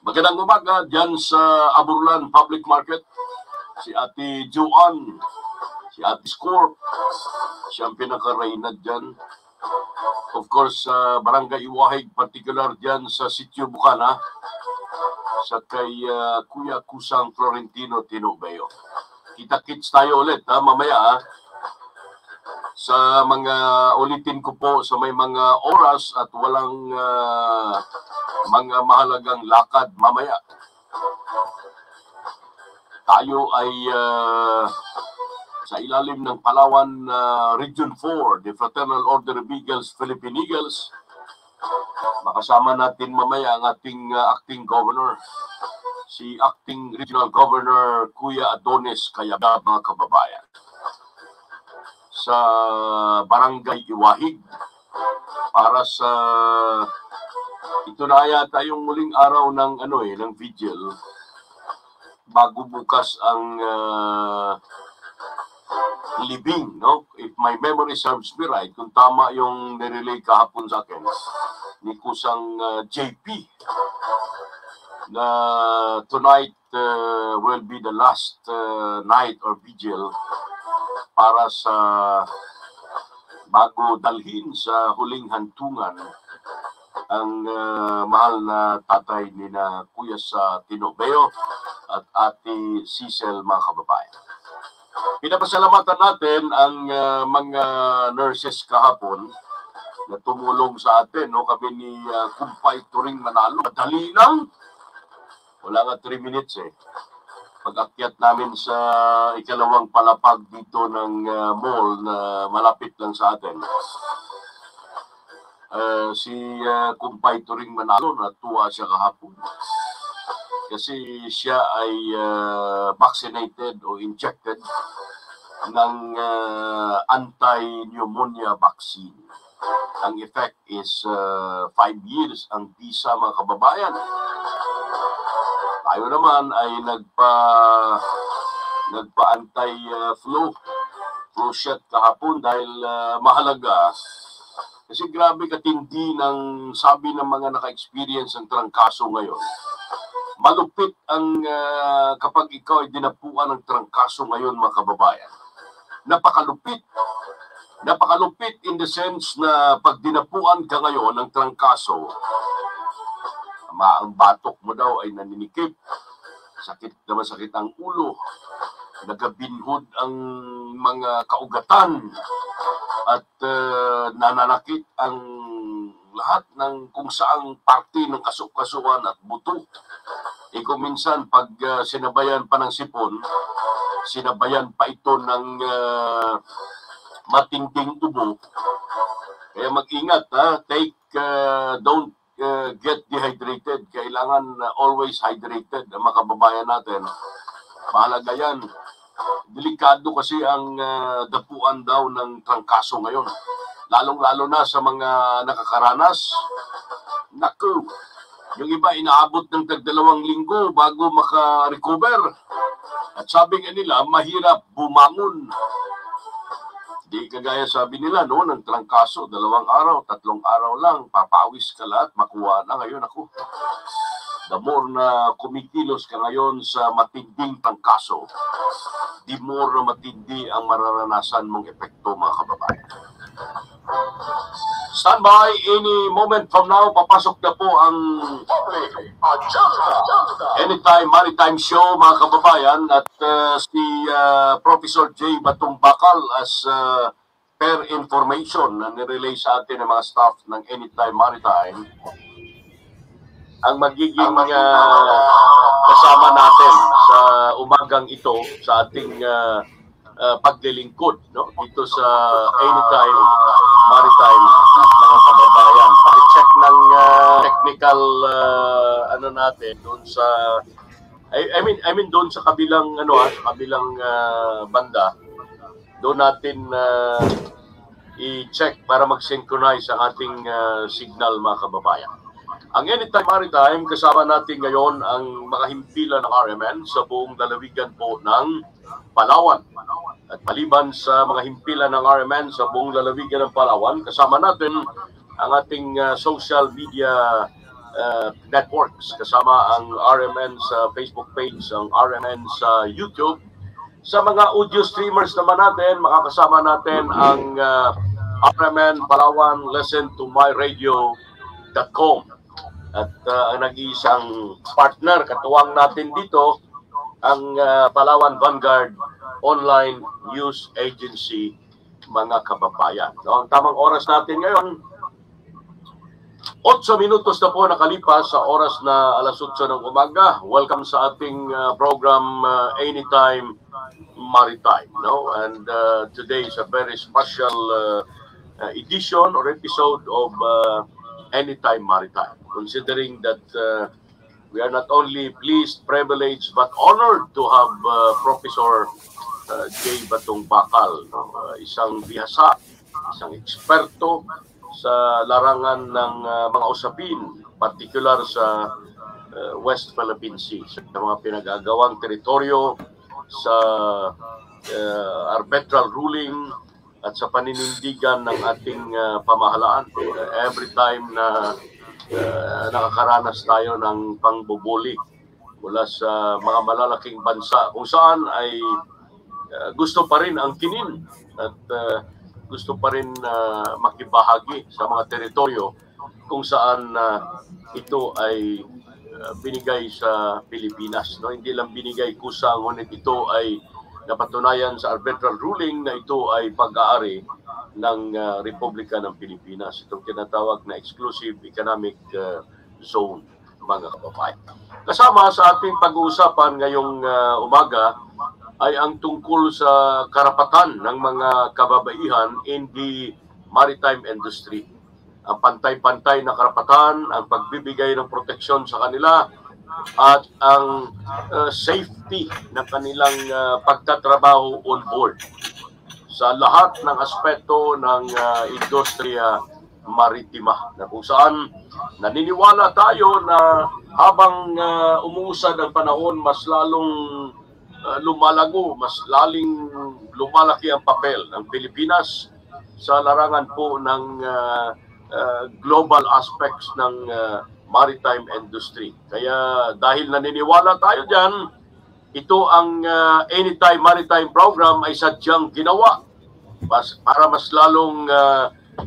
Magandang umaga dyan sa Aburlan Public Market. Si Ate Joanne, si Ate Score, siya ang pinaka-reyna dyan. Of course, sa Barangay Iwahig, particular dyan sa Sitio Bukana, sa kay Kuya Kusang Florentino Tinobeo. Kita-kits tayo ulit mamaya sa mga ulitin ko po sa may mga oras at walang mga mahalagang lakad mamaya. Tayo ay sa ilalim ng Palawan Region 4, the Fraternal Order of Eagles, Philippine Eagles. Makasama natin mamaya ang ating acting governor, si acting regional governor Kuya Adonis Cayagab, mga kababayan. Sa Barangay Iwahig, para sa ito na yata yung muling araw ng ng vigil bago bukas ang libing, no? If my memory serves me right, kung tama yung nirelay kahapon sa akin ni Kusang JP, na tonight will be the last night or vigil para sa bago dalhin sa huling hantungan ang mahal na tatay ni na Kuya sa Tinobeo at Ate Cecil, mga kababayan. Pinapasalamatan natin ang mga nurses kahapon na tumulong sa atin. No? Kami ni Kumpay Turing Manalo. Madali lang. Wala nga 3 minutes Pag-akyat namin sa ikalawang palapag dito ng mall na malapit lang sa atin. Si Kumpay Turing Manalo, natuwa siya kahapon. Kasi siya ay vaccinated o injected ng anti-pneumonia vaccine. Ang effect is 5 years ang visa, mga kababayan. Tayo naman ay nagpa-anti-flu shot kahapon dahil mahalaga. Kasi grabe katindi ng sabi ng mga naka-experience ng trangkaso ngayon. Malupit ang kapag ikaw ay dinapuan ng trangkaso ngayon, mga kababayan. Napakalupit. Napakalupit in the sense na pag dinapuan ka ngayon ng trangkaso, ang batok mo daw ay naninikip. Sakit ang ulo. Nagabinhod ang mga kaugatan. At nananakit ang lahat ng kung saang parte ng kasukasuan at buto. Kung minsan pag sinabayan pa ng sipon, sinabayan pa ito ng matinding ubo. Kaya mag-ingat, don't get dehydrated. Kailangan always hydrated ang mga kababayan natin. Mahalaga yan. Delikado kasi ang dapuan daw ng trangkaso ngayon. Lalong-lalo na sa mga nakakaranas. Naku, yung iba inaabot ng 2 linggo bago maka-recover. At sabi nga nila, mahirap bumangon. Di kagaya sabi nila, no, ng trangkaso, 2 araw, 3 araw lang, papawis ka lahat, makuha na ngayon ako. The more na kumikilos ka ngayon sa matinding trangkaso, the more na matindi ang mararanasan mong epekto, mga kababayan. Stand by, any moment from now, papasok na po ang Anytime Maritime Show, mga kababayan, at si Professor J. Batong Bakal as per information na nirelay sa atin ng mga staff ng Anytime Maritime, ang magiging kasama natin sa umagang ito sa ating paglilingkod, no? Dito sa Anytime Maritime, mga kababayan. Paki-check ng technical natin doon sa I mean doon sa kabilang kabilang banda. Doon natin i-check para mag-synchronize ang ating signal, mga kababayan. Ang Anytime Maritime, kasama natin ngayon ang mga himpilan ng RMN sa buong lalawigan po ng Palawan. At maliban sa mga himpilan ng RMN sa buong lalawigan ng Palawan, kasama natin ang ating social media networks, kasama ang RMN sa Facebook page, ang RMN sa YouTube. Sa mga audio streamers naman natin, makakasama natin ang RMN Palawan Listen to My Radio.com. At ang nag-iisang partner, katuwang natin dito, ang Palawan Vanguard Online News Agency, mga kababayan. No, ang tamang oras natin ngayon, 8 minutos na po nakalipas sa oras na alas 8 ng umaga. Welcome sa ating program Anytime Maritime. No? And today is a very special edition or episode of Anytime Maritime. Considering that we are not only pleased, privileged, but honored to have Professor J. Batong Bakal, isang bihasa, isang eksperto sa larangan ng mga usapin, particular sa West Philippine Sea, sa mga pinag-agawang teritoryo, sa arbitral ruling, at sa paninindigan ng ating pamahalaan. Every time na nakakaranas tayo ng pangbubuli mula sa mga malalaking bansa kung saan ay gusto pa rin ang kinin at gusto pa rin makibahagi sa mga teritoryo kung saan ito ay binigay sa Pilipinas. No? Hindi lang binigay kusa, ngunit ito ay napatunayan sa arbitral ruling na ito ay pag-aari ng Republika ng Pilipinas. Itong tinatawag na Exclusive Economic Zone, mga kababayan. Kasama sa ating pag-uusapan ngayong umaga ay ang tungkol sa karapatan ng mga kababaihan in the maritime industry. Ang pantay-pantay na karapatan, ang pagbibigay ng proteksyon sa kanila, at ang safety ng kanilang pagtatrabaho on board sa lahat ng aspeto ng industriya maritima, na kung saan naniniwala tayo na habang umuusad ang panahon, mas lalong lumalago, mas laling lumalaki ang papel ng Pilipinas sa larangan po ng global aspects ng maritime industry. Kaya dahil naniniwala tayo dyan, ito ang Anytime Maritime Program ay sadyang ginawa para mas lalong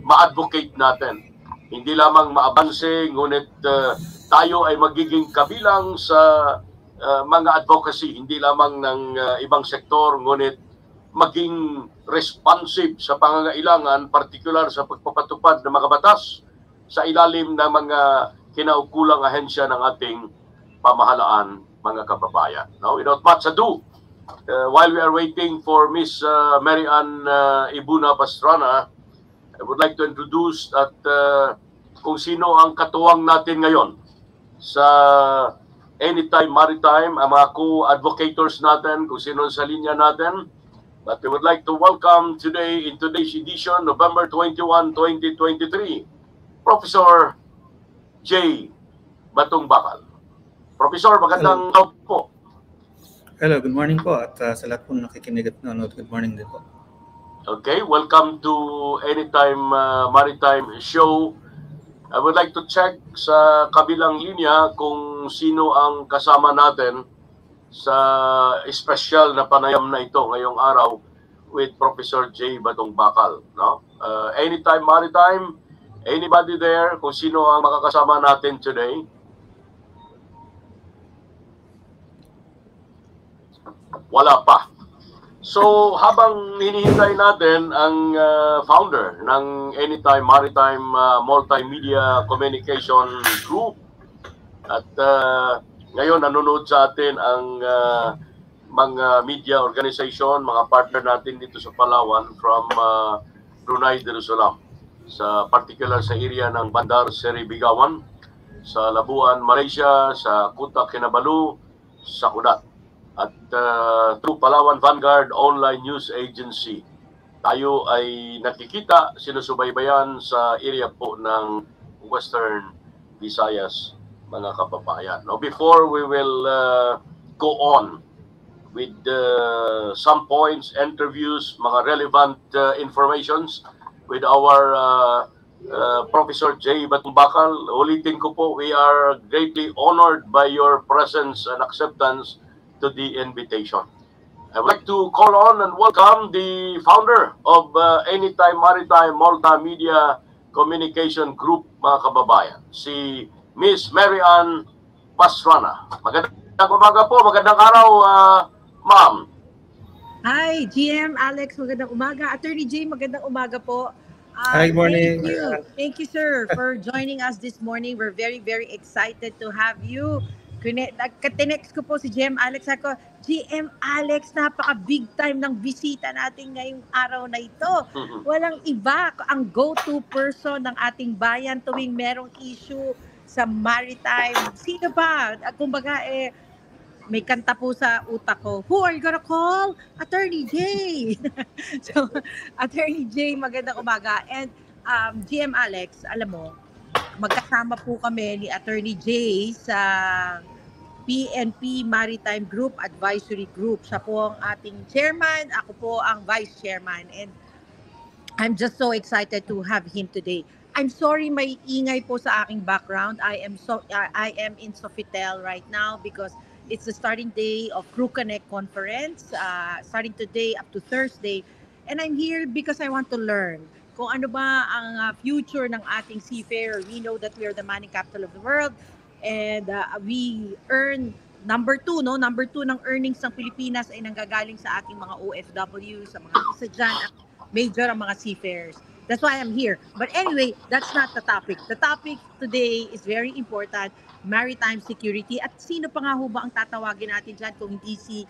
ma-advocate natin. Hindi lamang maabanse, ngunit tayo ay magiging kabilang sa mga advocacy, hindi lamang ng ibang sektor, ngunit maging responsive sa pangangailangan, particular sa pagpapatupad ng mga batas sa ilalim ng mga kinaukulang ahensya ng ating pamahalaan, mga kababayan. Now, without much ado, while we are waiting for Miss Mary Ann Ibuna Pastrana, I would like to introduce at kung sino ang katuwang natin ngayon sa Anytime Maritime, ang mga co-advocators natin, kung sino sa linya natin. But we would like to welcome today, in today's edition, November 21, 2023, Professor J. Batong Bakal. Professor, magandang taon po. Hello, good morning po. At sa lahat po nakikinig at nanonood, good morning din po. Okay, welcome to Anytime Maritime Show. I would like to check sa kabilang linya kung sino ang kasama natin sa espesyal na panayam na ito ngayong araw with Professor J. Batong Bakal. No? Anytime Maritime, anybody there? Kung sino ang makakasama natin today? Wala pa. So, habang hinihintay natin ang founder ng Anytime Maritime Multimedia Communication Group, at ngayon nanonood sa atin ang mga media organization, mga partner natin dito sa Palawan from Brunei Darussalam, sa particular sa area ng Bandar Seri Begawan, sa Labuan, Malaysia, sa Kuta, Kinabalu, sa Kudat. At through Palawan Vanguard Online News Agency, tayo ay nakikita, sinusubaybayan sa area po ng Western Visayas, mga kababayan. Now, before we will go on with some points, interviews, mga relevant informations with our Professor J. Batumbakal, ulitin ko po, we are greatly honored by your presence and acceptance to the invitation. I would like to call on and welcome the founder of Anytime Maritime Multimedia Communication Group, mga kababayan, si Miss Mary Ann Pastrana. Magandang umaga po, magandang araw, ma'am. Hi, GM Alex, magandang umaga. Attorney J, magandang umaga po. Hi, good morning. Thank you, sir, for joining us this morning. We're very, very excited to have you. Katinext ko po si GM Alex. Ako, GM Alex, napaka-big time ng bisita natin ngayong araw na ito. Walang iba, ang go-to person ng ating bayan tuwing merong issue sa maritime. Sino ba? Kumbaga, may kanta po sa utak ko. Who are you gonna call? Attorney J. So, Attorney J, magandang umaga. And GM Alex, alam mo, magkasama po kami ni Attorney J sa PNP Maritime Group Advisory Group. Siya po ang ating chairman, ako po ang vice chairman. And I'm just so excited to have him today. I'm sorry may ingay po sa aking background. I am in Sofitel right now because it's the starting day of Crew Connect conference, starting today up to Thursday. And I'm here because I want to learn kung ano ba ang future ng ating seafarer. We know that we are the money capital of the world and we earn number 2, no? Number 2 ng earnings ng Pilipinas ay nanggagaling sa ating mga OFW, sa mga isa dyan, major ang mga seafarers. That's why I'm here. But anyway, that's not the topic. The topic today is very important, maritime security. At sino pa nga ho ba ang tatawagin natin dyan kung hindi si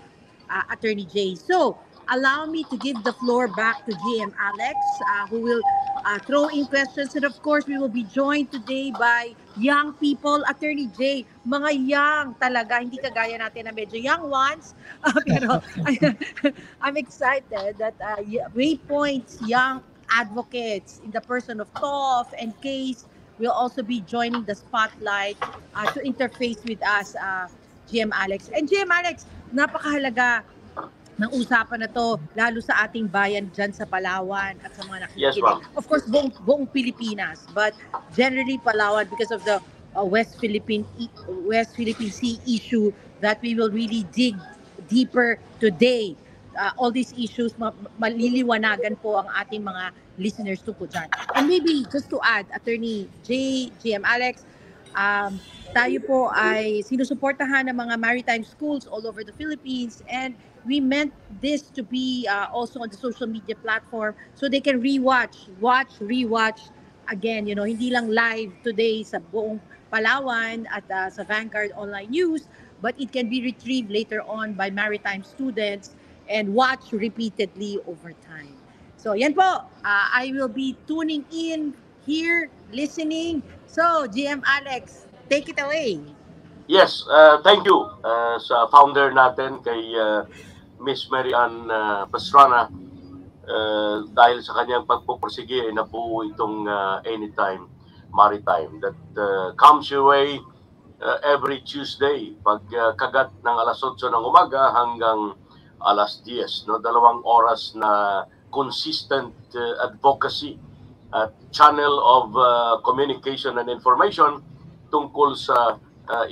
Attorney J? So, allow me to give the floor back to GM Alex, who will throw in questions. And of course, we will be joined today by young people. Attorney J, mga young talaga, hindi kagaya natin na medyo young ones. Pero I'm excited that Waypoint's young advocates in the person of Toff and Case will also be joining the spotlight to interface with us, GM Alex. And GM Alex, napakahalaga ng usapan na to, lalo sa ating bayan dyan sa Palawan at sa mga nakikinig. Yes, ma'am. Of course, buong Pilipinas, but generally Palawan because of the West Philippine Sea issue that we will really dig deeper today. All these issues, maliliwanagan po ang ating mga listeners tungkol dyan. And maybe just to add, Attorney J, GM Alex, tayo po ay sinusuportahan ng mga maritime schools all over the Philippines, and we meant this to be also on the social media platform so they can rewatch again, hindi lang live today sa buong Palawan at sa Vanguard Online News, but it can be retrieved later on by maritime students and watch repeatedly over time. So yan po, I will be tuning in here, listening. So GM Alex, take it away. Yes, thank you sa founder natin kay Miss Mary Ann Pastrana dahil sa kanyang pagpupursige na po itong Anytime Maritime that comes your way every Tuesday pag kagat ng alas 8 ng umaga hanggang alas 10, no? 2 oras na consistent advocacy at channel of communication and information tungkol sa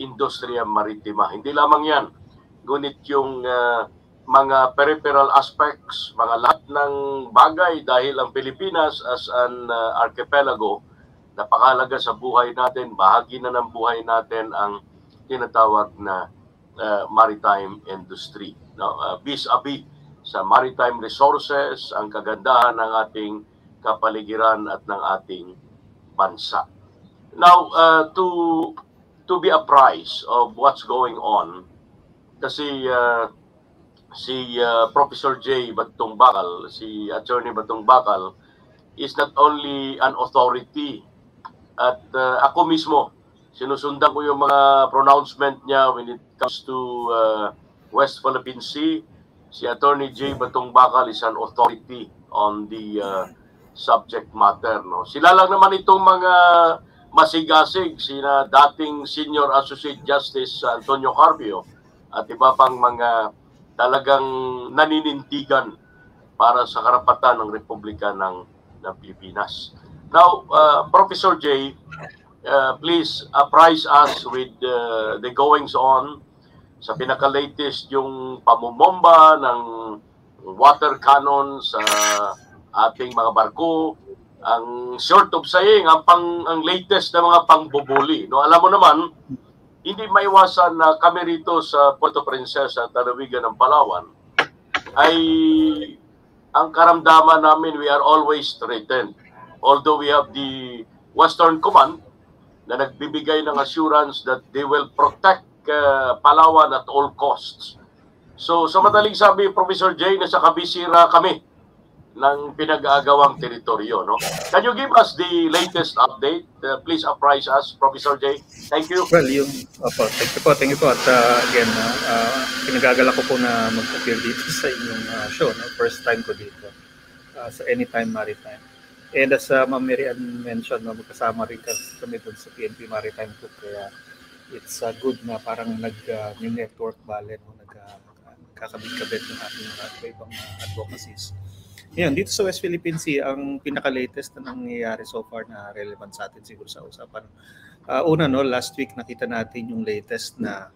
industriya maritima. Hindi lamang yan, ngunit yung mga peripheral aspects, mga lahat ng bagay dahil ang Pilipinas as an archipelago, napakahalaga sa buhay natin, bahagi na ng buhay natin ang tinatawag na maritime industry. No? Vis-a-vis sa maritime resources, ang kagandahan ng ating kapaligiran at ng ating bansa. Now, to be apprised of what's going on, kasi si Professor J. Batumbakal, si Attorney Batumbakal, is not only an authority at ako mismo, sinusundan ko yung mga pronouncement niya when it comes to West Philippine Sea. Si Attorney J. Batumbakal is an authority on the subject matter. No? Sila lang naman itong mga masigasig, sina dating Senior Associate Justice Antonio Carpio at iba pang mga talagang naninindigan para sa karapatan ng Republika ng Pilipinas. Now, Professor J, please apprise us with the goings on sa pinaka-latest yung pamumomba ng water cannon sa ating mga barko. Ang short of saying, ang latest na mga pangbubuli. No, alam mo naman, hindi maiwasan na kami rito sa Puerto Princesa, Lalawigan ng Palawan, ay ang karamdaman namin, we are always threatened. Although we have the Western Command na nagbibigay ng assurance that they will protect Palawan at all costs. So, sa madaling sabi, Professor J, nasa kabisira kami ng pinag-aagawang teritoryo. No? Can you give us the latest update? Please apprise us, Professor J. Thank you. Well, thank you po. At again, pinag-aagala ko po na mag-appear dito sa inyong show. No? First time ko dito sa Anytime Maritime. And as Ma'am Mary Ann mentioned, no, magkasama rin kami doon sa PNP Maritime Group. Kaya it's good na parang nag-network bale, no? Nagkakabit-kabit ng ating mga ibang advocacies. Yan, dito sa West Philippine Sea, ang pinaka-latest na nangyayari so far na relevant sa atin siguro sa usapan. Una, no, last week nakita natin yung latest na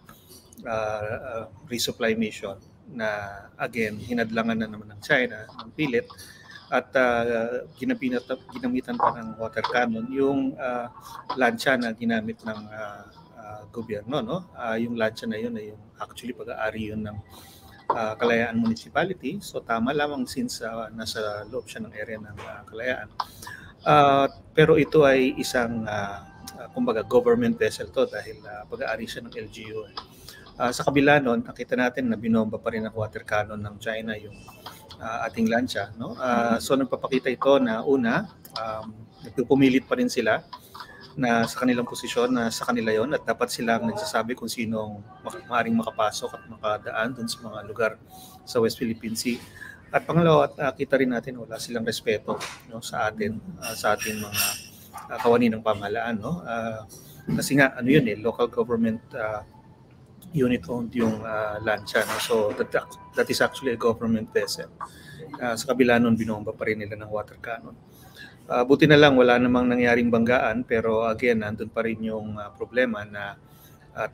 resupply mission na again, hinadlangan na naman ng China, ng pilit, at ginamitan pa ng water cannon yung lansya na ginamit ng gobyerno, no? Yung lansya na yun ay yung actually pag-aari yun ng Kalayaan Municipality. So tama lamang since nasa loob siya ng area ng Kalayaan. Pero ito ay isang kumbaga government vessel to dahil pag-aari siya ng LGU. Sa kabila nun, nakita natin na binomba pa rin ng water cannon ng China yung ating lansya, no? So nagpapakita ito na una, nagpupumilit pa rin sila na sa kanilang posisyon na sa kanila yon at dapat silang nagsasabi kung sinong maaaring makapasok at makadaan dun sa mga lugar sa West Philippine Sea. At pangalawa, kita rin natin wala silang respeto, no, sa atin, sa ating mga kawani ng pamahalaan, no? Kasi nga ano yun local government unit owned yung lansya, no? So that is actually a government vessel. Sa kabila nun, binomba pa rin nila ng water cannon. Buti na lang wala namang nangyaring banggaan, pero again nandun pa rin yung problema na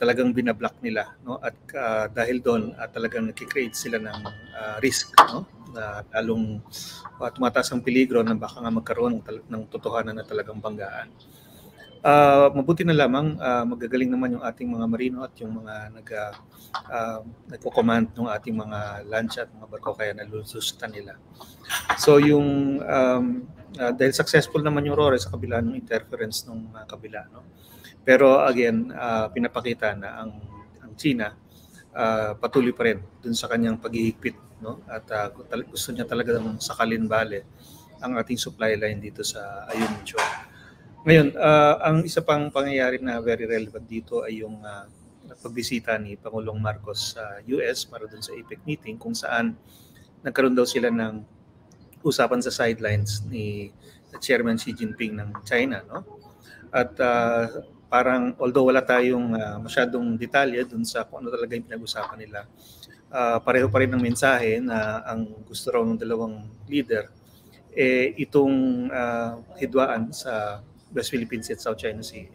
talagang binablock nila, no? At dahil doon talagang nagki-create sila ng risk, no? Lalong tumataas ang peligro na baka nga magkaroon ng totohanan na talagang banggaan. Mabuti na lamang magagaling naman yung ating mga marino at yung mga nagko-command ng ating mga lansya at mga barko, kaya nalusutan nila. So yung dahil successful naman yung RORE sa kabila ng interference ng kabila, no? Pero again, pinapakita na ang China patuloy pa rin dun sa kanyang paghihigpit, no? At gusto niya talaga ng sakalin bale ang ating supply line dito sa Ayungin Shoal. Ngayon, ang isa pang pangyayari na very relevant dito ay yung pagbisita ni Pangulong Marcos sa US para dun sa APEC meeting, kung saan nagkaroon daw sila ng usapan sa sidelines ni Chairman Xi Jinping ng China, no? At parang although wala tayong masyadong detalye dun sa kung ano talaga yung pinag-usapan nila, pareho pa rin ang mensahe na ang gusto raw ng dalawang leader itong hidwaan sa West Philippine Sea at South China Sea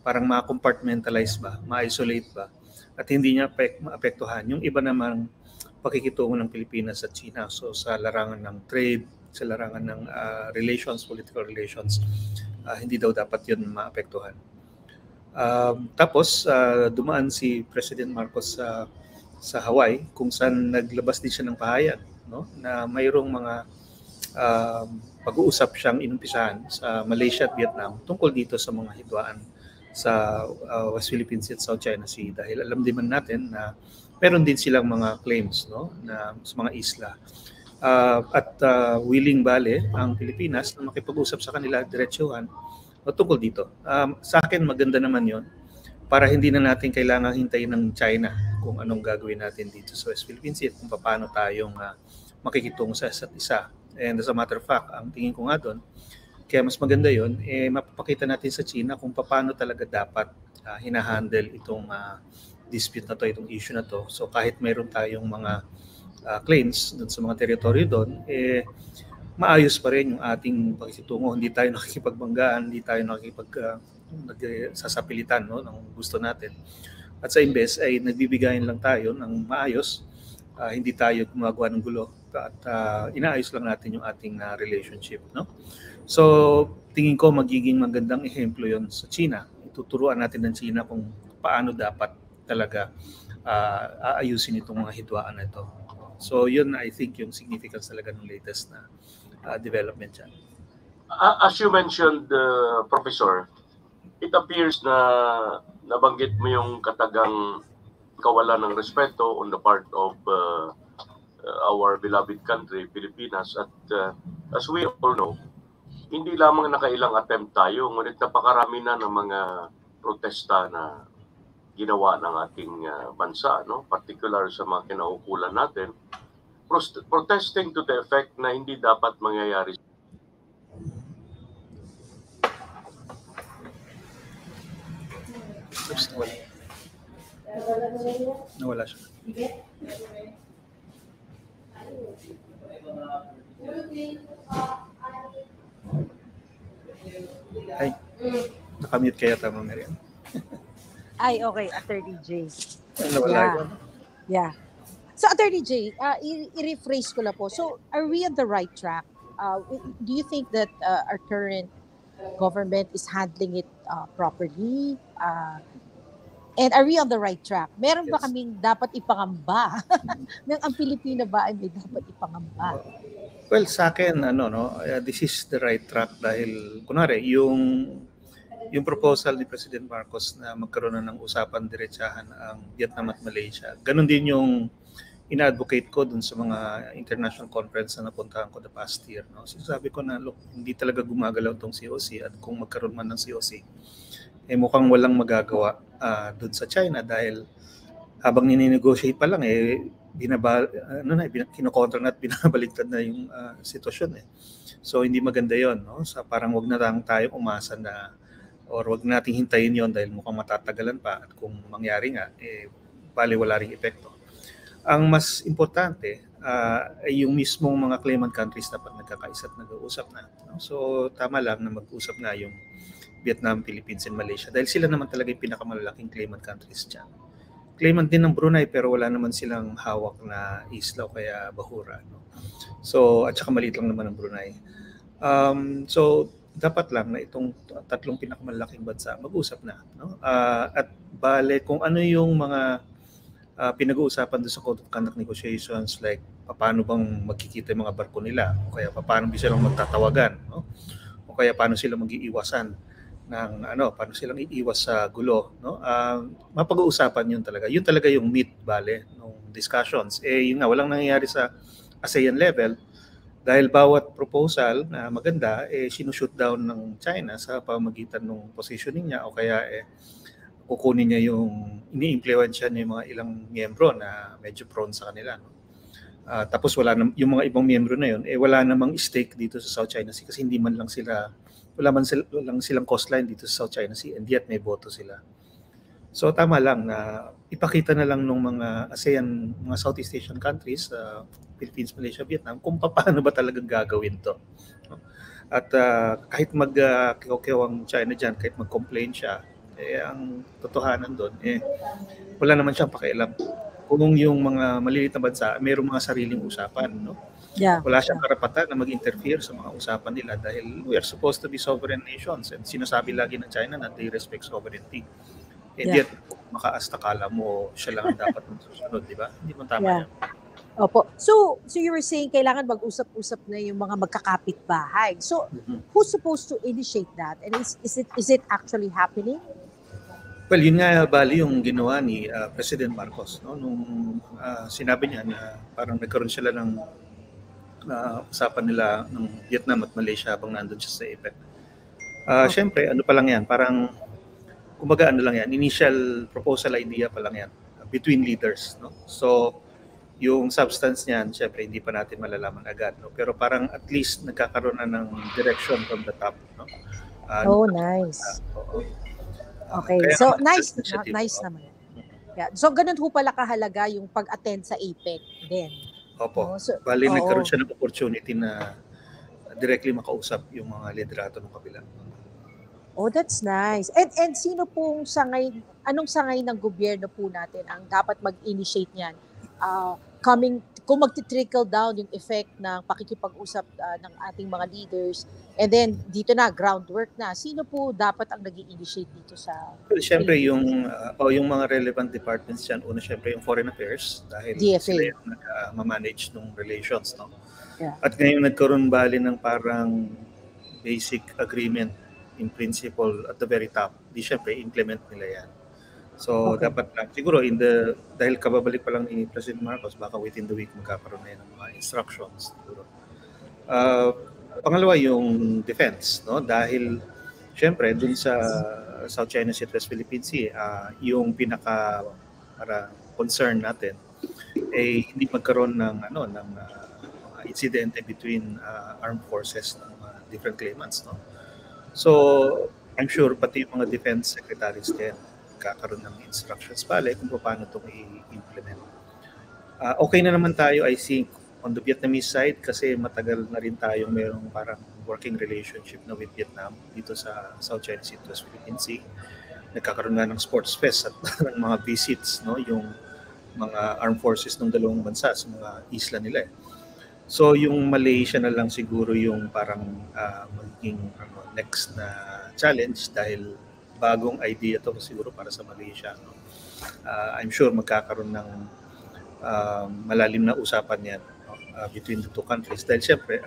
parang ma-compartmentalize ba, ma-isolate ba, at hindi niya maapektuhan yung iba namang pakikitungo ng Pilipinas at China. So sa larangan ng trade, sa larangan ng relations, political relations, hindi daw dapat yun maapektuhan. Tapos dumaan si President Marcos sa Hawaii, kung saan naglabas din siya ng pahayag, no? Na mayroong mga pag-uusap siyang inumpisahan sa Malaysia at Vietnam tungkol dito sa mga hidwaan sa West Philippine Sea at South China Sea, dahil alam din natin na meron din silang mga claims, no, na sa mga isla. At willing bale ang Pilipinas na makipag-usap sa kanila diretsuhan tungkol dito. Sa akin maganda naman yon para hindi na natin kailangang hintayin ng China kung anong gagawin natin dito sa West Philippine Sea at kung paano tayong makikitungo sa isa't isa. And as a matter of fact, ang tingin ko nga doon, kaya mas maganda yon, mapapakita natin sa China kung paano talaga dapat hinahandle itong dispute na to, itong issue na to. So kahit mayroon tayong mga claims doon sa mga teritoryo doon, maayos pa rin yung ating pakikitungo. Hindi tayo nakikipagbanggaan, hindi tayo sasapilitan, no, ng gusto natin. At sa imbes ay nagbibigayan lang tayo ng maayos, hindi tayo gumagawa ng gulo at inaayos lang natin yung ating relationship, no? So tingin ko magiging magandang ehemplo yon sa China. Ituturuan natin ng China kung paano dapat talaga aayusin itong mga hidwaan na ito. So yun, I think yung significance talaga ng latest na development dyan. As you mentioned, Professor, it appears na nabanggit mo yung katagang kawalan ng respeto on the part of our beloved country, Pilipinas. At as we all know, hindi lamang nakailang attempt tayo, ngunit napakarami na ng mga protesta na ginawa ng ating bansa, no? Particular sa mga kinaukulan natin, protesting to the effect na hindi dapat mangyayari. Oops, nawala siya. Ay, nakamute kaya tama, Marian. Ay, okay, Attorney J. Nawala yun. Yeah. So, Attorney J, i-rephrase ko lang po. So, are we on the right track? Do you think that our current government is handling it properly? And are we on the right track? Meron ba Yes. kaming dapat ipangamba? Ang Pilipino ba ay may dapat ipangamba? Well, sa akin, this is the right track dahil, kunwari, yung proposal ni President Marcos na magkaroon na ng usapan diretsahan ang Vietnam at Malaysia. Ganon din yung ina-advocate ko dun sa mga international conference na napuntahan ko the past year. No? Sinasabi ko na, look, hindi talaga gumagalaw itong COC at kung magkaroon man ng COC, mukhang walang magagawa dun sa China dahil habang nininegotiate pa lang, kinokontra na at binabaligtad na yung sitwasyon. So hindi maganda yon, no? So, parang wag na lang tayong umasa na or wag nating hintayin yon dahil mukhang matatagalan pa at kung mangyari nga, bali wala ring epekto. Ang mas importante ay yung mismong mga claimant countries dapat nagkakaisa at nag-uusap na. No? So tama lang na mag-usap na yung Vietnam, Philippines, and Malaysia dahil sila naman talaga yung pinakamalalaking claimant countries dyan. Claimant din ng Brunei pero wala naman silang hawak na isla o kaya bahura. No? So at saka maliit lang naman ang Brunei. So dapat lang na itong tatlong pinakamalaking bansa mag-usap na. No? At bale kung ano yung mga pinag-uusapan doon sa Code of Conduct negotiations like paano bang magkikita yung mga barko nila o kaya paano silang magtatawagan, no? O kaya paano sila mag-iiwasan ng paano silang iiwas sa gulo, no? Mapag-uusapan yun talaga. Yun talaga yung meat bale ng discussions. Yun nga, walang nangyayari sa ASEAN level dahil bawat proposal na maganda sinushoot down ng China sa pamamagitan ng positioning niya o kaya kukunin niya yung ini-impluwensya niya yung mga ilang miyembro na medyo prone sa kanila. No? Tapos yung mga ibang miyembro na yun, wala namang stake dito sa South China Sea kasi hindi man lang walang silang coastline dito sa South China Sea and yet may boto sila. So tama lang na ipakita na lang ng mga ASEAN, mga Southeast Asian countries, Philippines, Malaysia, Vietnam, kung paano ba talagang gagawin to. No? At kahit mag-kiyaw ang China dyan, kahit mag-complain siya, ang totohanan doon, wala naman siyang pakialam. Kung yung mga maliliit na bansa, mayroong mga sariling usapan, no? Yeah. Wala siyang karapatan na mag-interfere sa mga usapan nila dahil we are supposed to be sovereign nations and sinasabi lagi ng China na they respect sovereignty. And yet, makaasta kala mo siya lang ang dapat susunod, di ba? Hindi mo tama yan. Opo. So you were saying kailangan mag-usap-usap na yung mga magkakapit-bahay. So who's supposed to initiate that? And is it actually happening? Well, yun nga bali yung ginawa ni President Marcos, no? Nung sinabi niya na parang nagkaroon sila ng usapan nila ng Vietnam at Malaysia habang nandun siya sa APEC. Siyempre, ano pa lang yan, parang kumbaga ano lang yan, initial proposal idea pa lang yan between leaders, no? So yung substance niyan, siyempre hindi pa natin malalaman agad, no? Pero parang at least nagkakaroon na ng direction from the top, no? Nice. Okay, so nice naman. Yeah. So ganun ho pala kahalaga yung pag-attend sa APEC din. Opo. Bali nagkaroon siya ng opportunity na directly makausap yung mga liderato ng kabila. Oh, that's nice. And sino pong anong sangay ng gobyerno po natin ang dapat mag-initiate niyan? Kung magti-trickle down yung effect ng pakikipag-usap ng ating mga leaders, and then dito na, groundwork na, sino po dapat ang nag-initiate dito sa... Well, siyempre, yung mga relevant departments yan, una siyempre yung Foreign Affairs, dahil DFA. sila yung ma-manage ng relations. No? Yeah. At ngayon nagkaroon bali ng parang basic agreement in principle at the very top. Di siyempre, implement nila yan. So, Okay. dapat lang. Siguro, dahil kababalik pa lang ni President Marcos, baka within the week magkakaroon na yan ng mga instructions. Siguro. Pangalawa, yung defense. No? Dahil, siyempre, dun sa South China Sea at West Philippine Sea, yung pinaka concern natin ay hindi magkaroon ng insidente between armed forces ng different claimants. No? So, I'm sure pati yung mga defense secretaries din kakaroon ng instructions pala kung paano itong i-implement. Okay na naman tayo, I think, on the Vietnamese side kasi matagal na rin tayo mayroong parang working relationship na with Vietnam dito sa South China Sea at West Philippine Sea. Nagkakaroon nga ng sports fest at ng mga visits, no, yung mga armed forces ng dalawang bansa sa mga isla nila. So yung Malaysia na lang siguro yung parang magiging next na challenge dahil bagong idea to siguro para sa Malaysia. No? I'm sure magkakaroon ng malalim na usapan yan between the two countries. Dahil siyempre,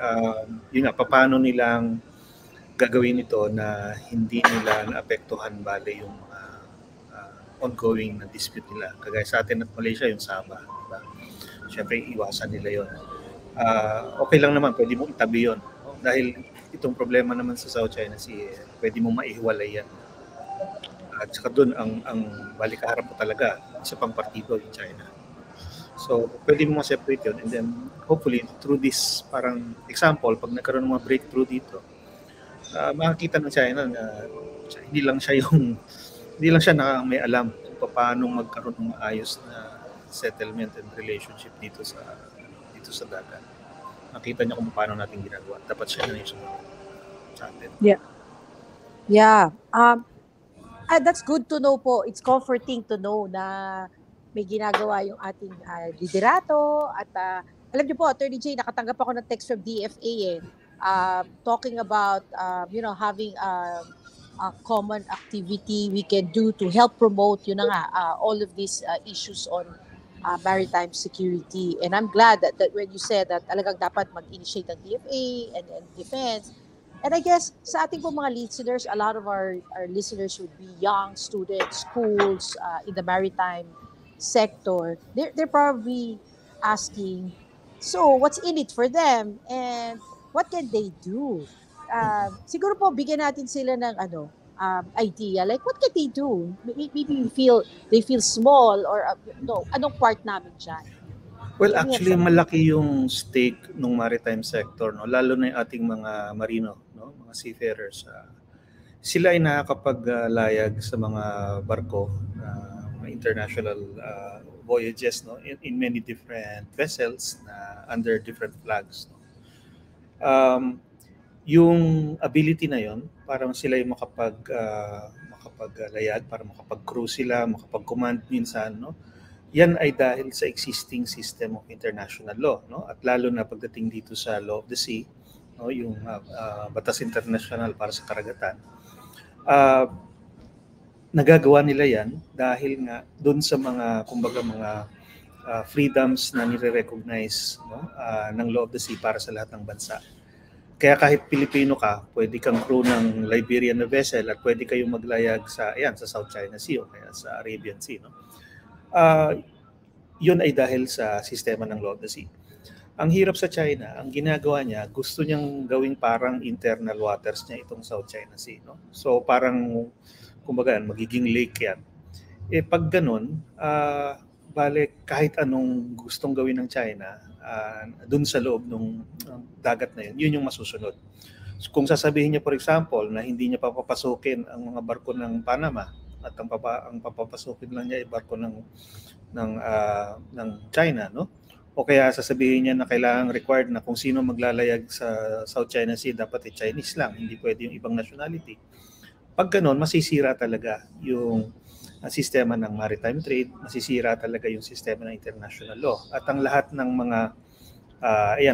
yun nga, paano nilang gagawin ito na hindi nila naapektuhan bale yung ongoing na dispute nila. Kagaya sa atin at Malaysia, yung Sabah. Diba? Siyempre, iwasan nila yun. Okay lang naman, pwede mo itabi yun. No? Dahil itong problema naman sa South China Sea, pwede mo maihiwalay yan. At saka doon, ang balikaharap mo talaga, isa pang partido yung China. So, pwede mo ma-separate yun. And then, hopefully, through this parang example, pag nagkaroon ng mga breakthrough dito, makakita ng China na hindi lang siya na may alam kung paano magkaroon ng maayos na settlement and relationship dito sa dagat. Nakita niya kung paano natin ginagawa. Dapat siya na yung sumunod sa atin. Yeah. That's good to know po. It's comforting to know na may ginagawa yung ating liderato at alam niyo po, Attorney Jay, nakatanggap ako ng text from DFA talking about having a common activity we can do to help promote all of these issues on maritime security. And I'm glad that when you said that talagang dapat mag-initiate ang DFA and defense. And I guess sa ating po mga listeners, a lot of our listeners would be young students, schools in the maritime sector. They're probably asking, so what's in it for them and what can they do? Siguro po bigyan natin sila ng idea, like what can they do? Maybe they feel small or anong part namin dyan? Well, actually malaki yung stake ng maritime sector, no, lalo na yung ating mga marino, no, mga seafarers. Sila ay nakakapaglayag sa mga barko international voyages, no, in many different vessels na under different flags, no. Yung ability na yon, parang sila yung makapaglayag, para makapag-cruise sila, makapag-command minsan, no. Yan ay dahil sa existing system of international law, no, at lalo na pagdating dito sa law of the sea, no, yung batas international para sa karagatan. Nagagawa nila yan dahil nga doon sa mga freedoms na nire-recognize, no, ng law of the sea para sa lahat ng bansa. Kaya kahit Pilipino ka, pwede kang crew ng Liberian na vessel at pwede kayong maglayag sa South China Sea o kaya sa Arabian Sea, no. Yun ay dahil sa sistema ng law of the sea. Ang hirap sa China, ang ginagawa niya, gusto niyang gawing parang internal waters niya itong South China Sea, no. So parang kumbaga magiging lake yan. Pag ganun, kahit anong gustong gawin ng China dun sa loob ng dagat na yun yung masusunod. So, kung sasabihin niya, for example, na hindi niya papapasukin ang mga barko ng Panama at ang papapasukin lang niya ay barko ng China, no? o kaya sasabihin niya na kailangan required na kung sino maglalayag sa South China Sea dapat Chinese lang, hindi pwede yung ibang nationality. Pag ganun, masisira talaga yung sistema ng maritime trade, masisira talaga yung sistema ng international law. At ang lahat ng mga,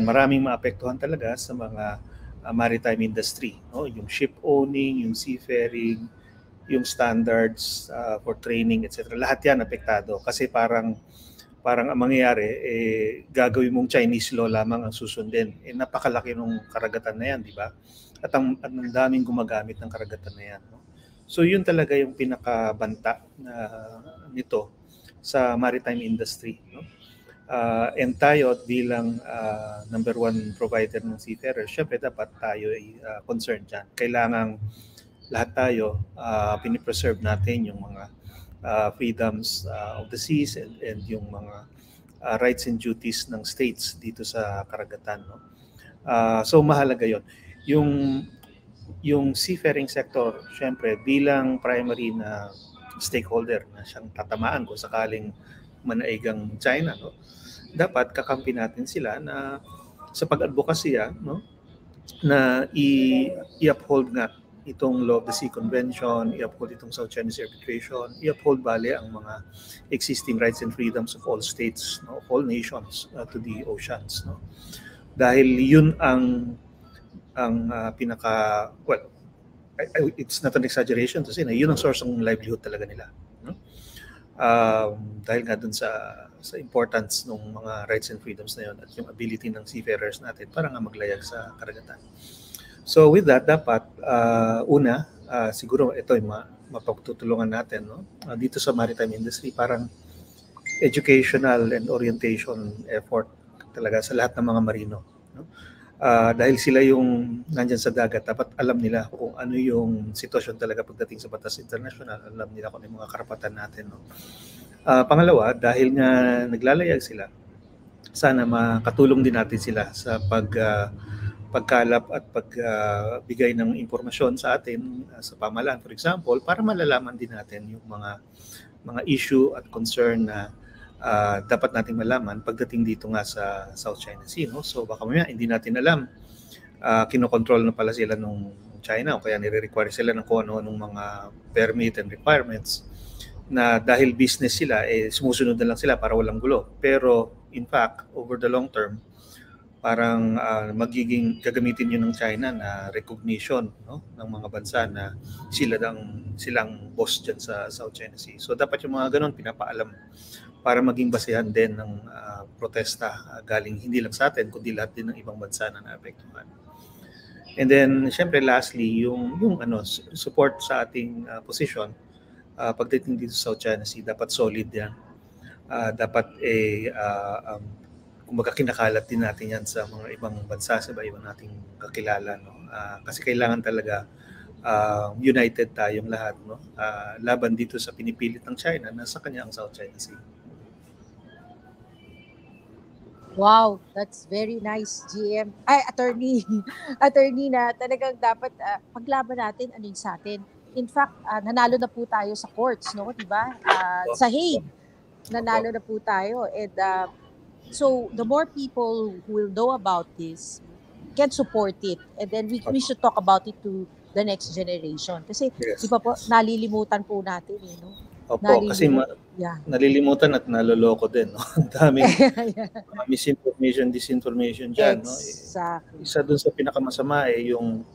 maraming maapektuhan talaga sa mga maritime industry. No? Yung ship owning, yung seafaring, yung standards for training, etc. Lahat yan apektado kasi parang ang mangyayari, gagawin mong Chinese law lamang ang susundin. Napakalaki ng karagatan na yan, di ba? At ang daming gumagamit ng karagatan na yan. No? So yun talaga yung pinakabanta nito sa maritime industry. No? And tayo bilang number one provider ng seafarers, syempre dapat tayo ay concerned dyan. Kailangang lahat tayo pinipreserve natin yung mga freedoms of the seas and yung mga rights and duties ng states dito sa karagatan. No? So mahalaga yon. Yung seafaring sector, syempre bilang primary na stakeholder na siyang tatamaan kung sakaling manaigang China, no? Dapat kakampi natin sila na sa pag-advokasya, no? Na i-uphold nga itong Law of the Sea Convention, i-uphold itong South China Sea Arbitration, i-uphold bale ang mga existing rights and freedoms of all states, no, of all nations to the oceans, no. Dahil yun ang pinaka, well, it's not an exaggeration to say na yun ang source ng livelihood talaga nila, no. Dahil nga dun sa importance ng mga rights and freedoms na yun at yung ability ng seafarers natin para nga maglayag sa karagatan. So with that, dapat siguro ito yung mapagtutulungan natin, no? Dito sa maritime industry, parang educational and orientation effort talaga sa lahat ng mga marino. No? Dahil sila yung nandyan sa dagat, dapat alam nila kung ano yung sitwasyon talaga pagdating sa batas international, alam nila kung ano yung mga karapatan natin. No? Pangalawa, dahil nga naglalayag sila, sana makatulong din natin sila sa pagkalap at pagbigay ng impormasyon sa atin sa pamahalaan, for example, para malalaman din natin yung mga issue at concern na dapat nating malaman pagdating dito nga sa South China Sea. No? So baka mamaya hindi natin alam, kinokontrol na pala sila nung China o kaya nire-require sila ng kung ano-anong mga permit and requirements na dahil business sila, sumusunod na lang sila para walang gulo. Pero in fact, over the long term, parang gagamitin yun ng China na recognition, no, ng mga bansa na silang boss dyan sa South China Sea. So dapat yung mga ganun pinapaalam para maging basehan din ng protesta galing hindi lang sa atin kundi lahat din ng ibang bansa na naapektuhan. And then syempre lastly yung support sa ating position pagdating dito sa South China Sea, dapat solid yan. Dapat kumbaga kinakalat din natin yan sa mga ibang bansa, sa ibang nating kakilala, no? Kasi kailangan talaga united tayong lahat, no? Laban dito sa pinipilit ng China na sa kanya ang South China Sea. Wow, that's very nice, GM. Attorney. Attorney na talagang dapat paglaban natin ano yung sa atin. In fact, nanalo na po tayo sa courts, no? Diba? Sa Hague, nanalo na po tayo. And so the more people who will know about this can support it, and then we should talk about it to the next generation. Kasi Yes. di ba po, nalilimutan po natin, no? Opo, kasi Yeah. nalilimutan at naloloko din, no? Ang daming Yeah. misinformation, disinformation dyan, no? Exactly. Isa dun sa pinakamasama yung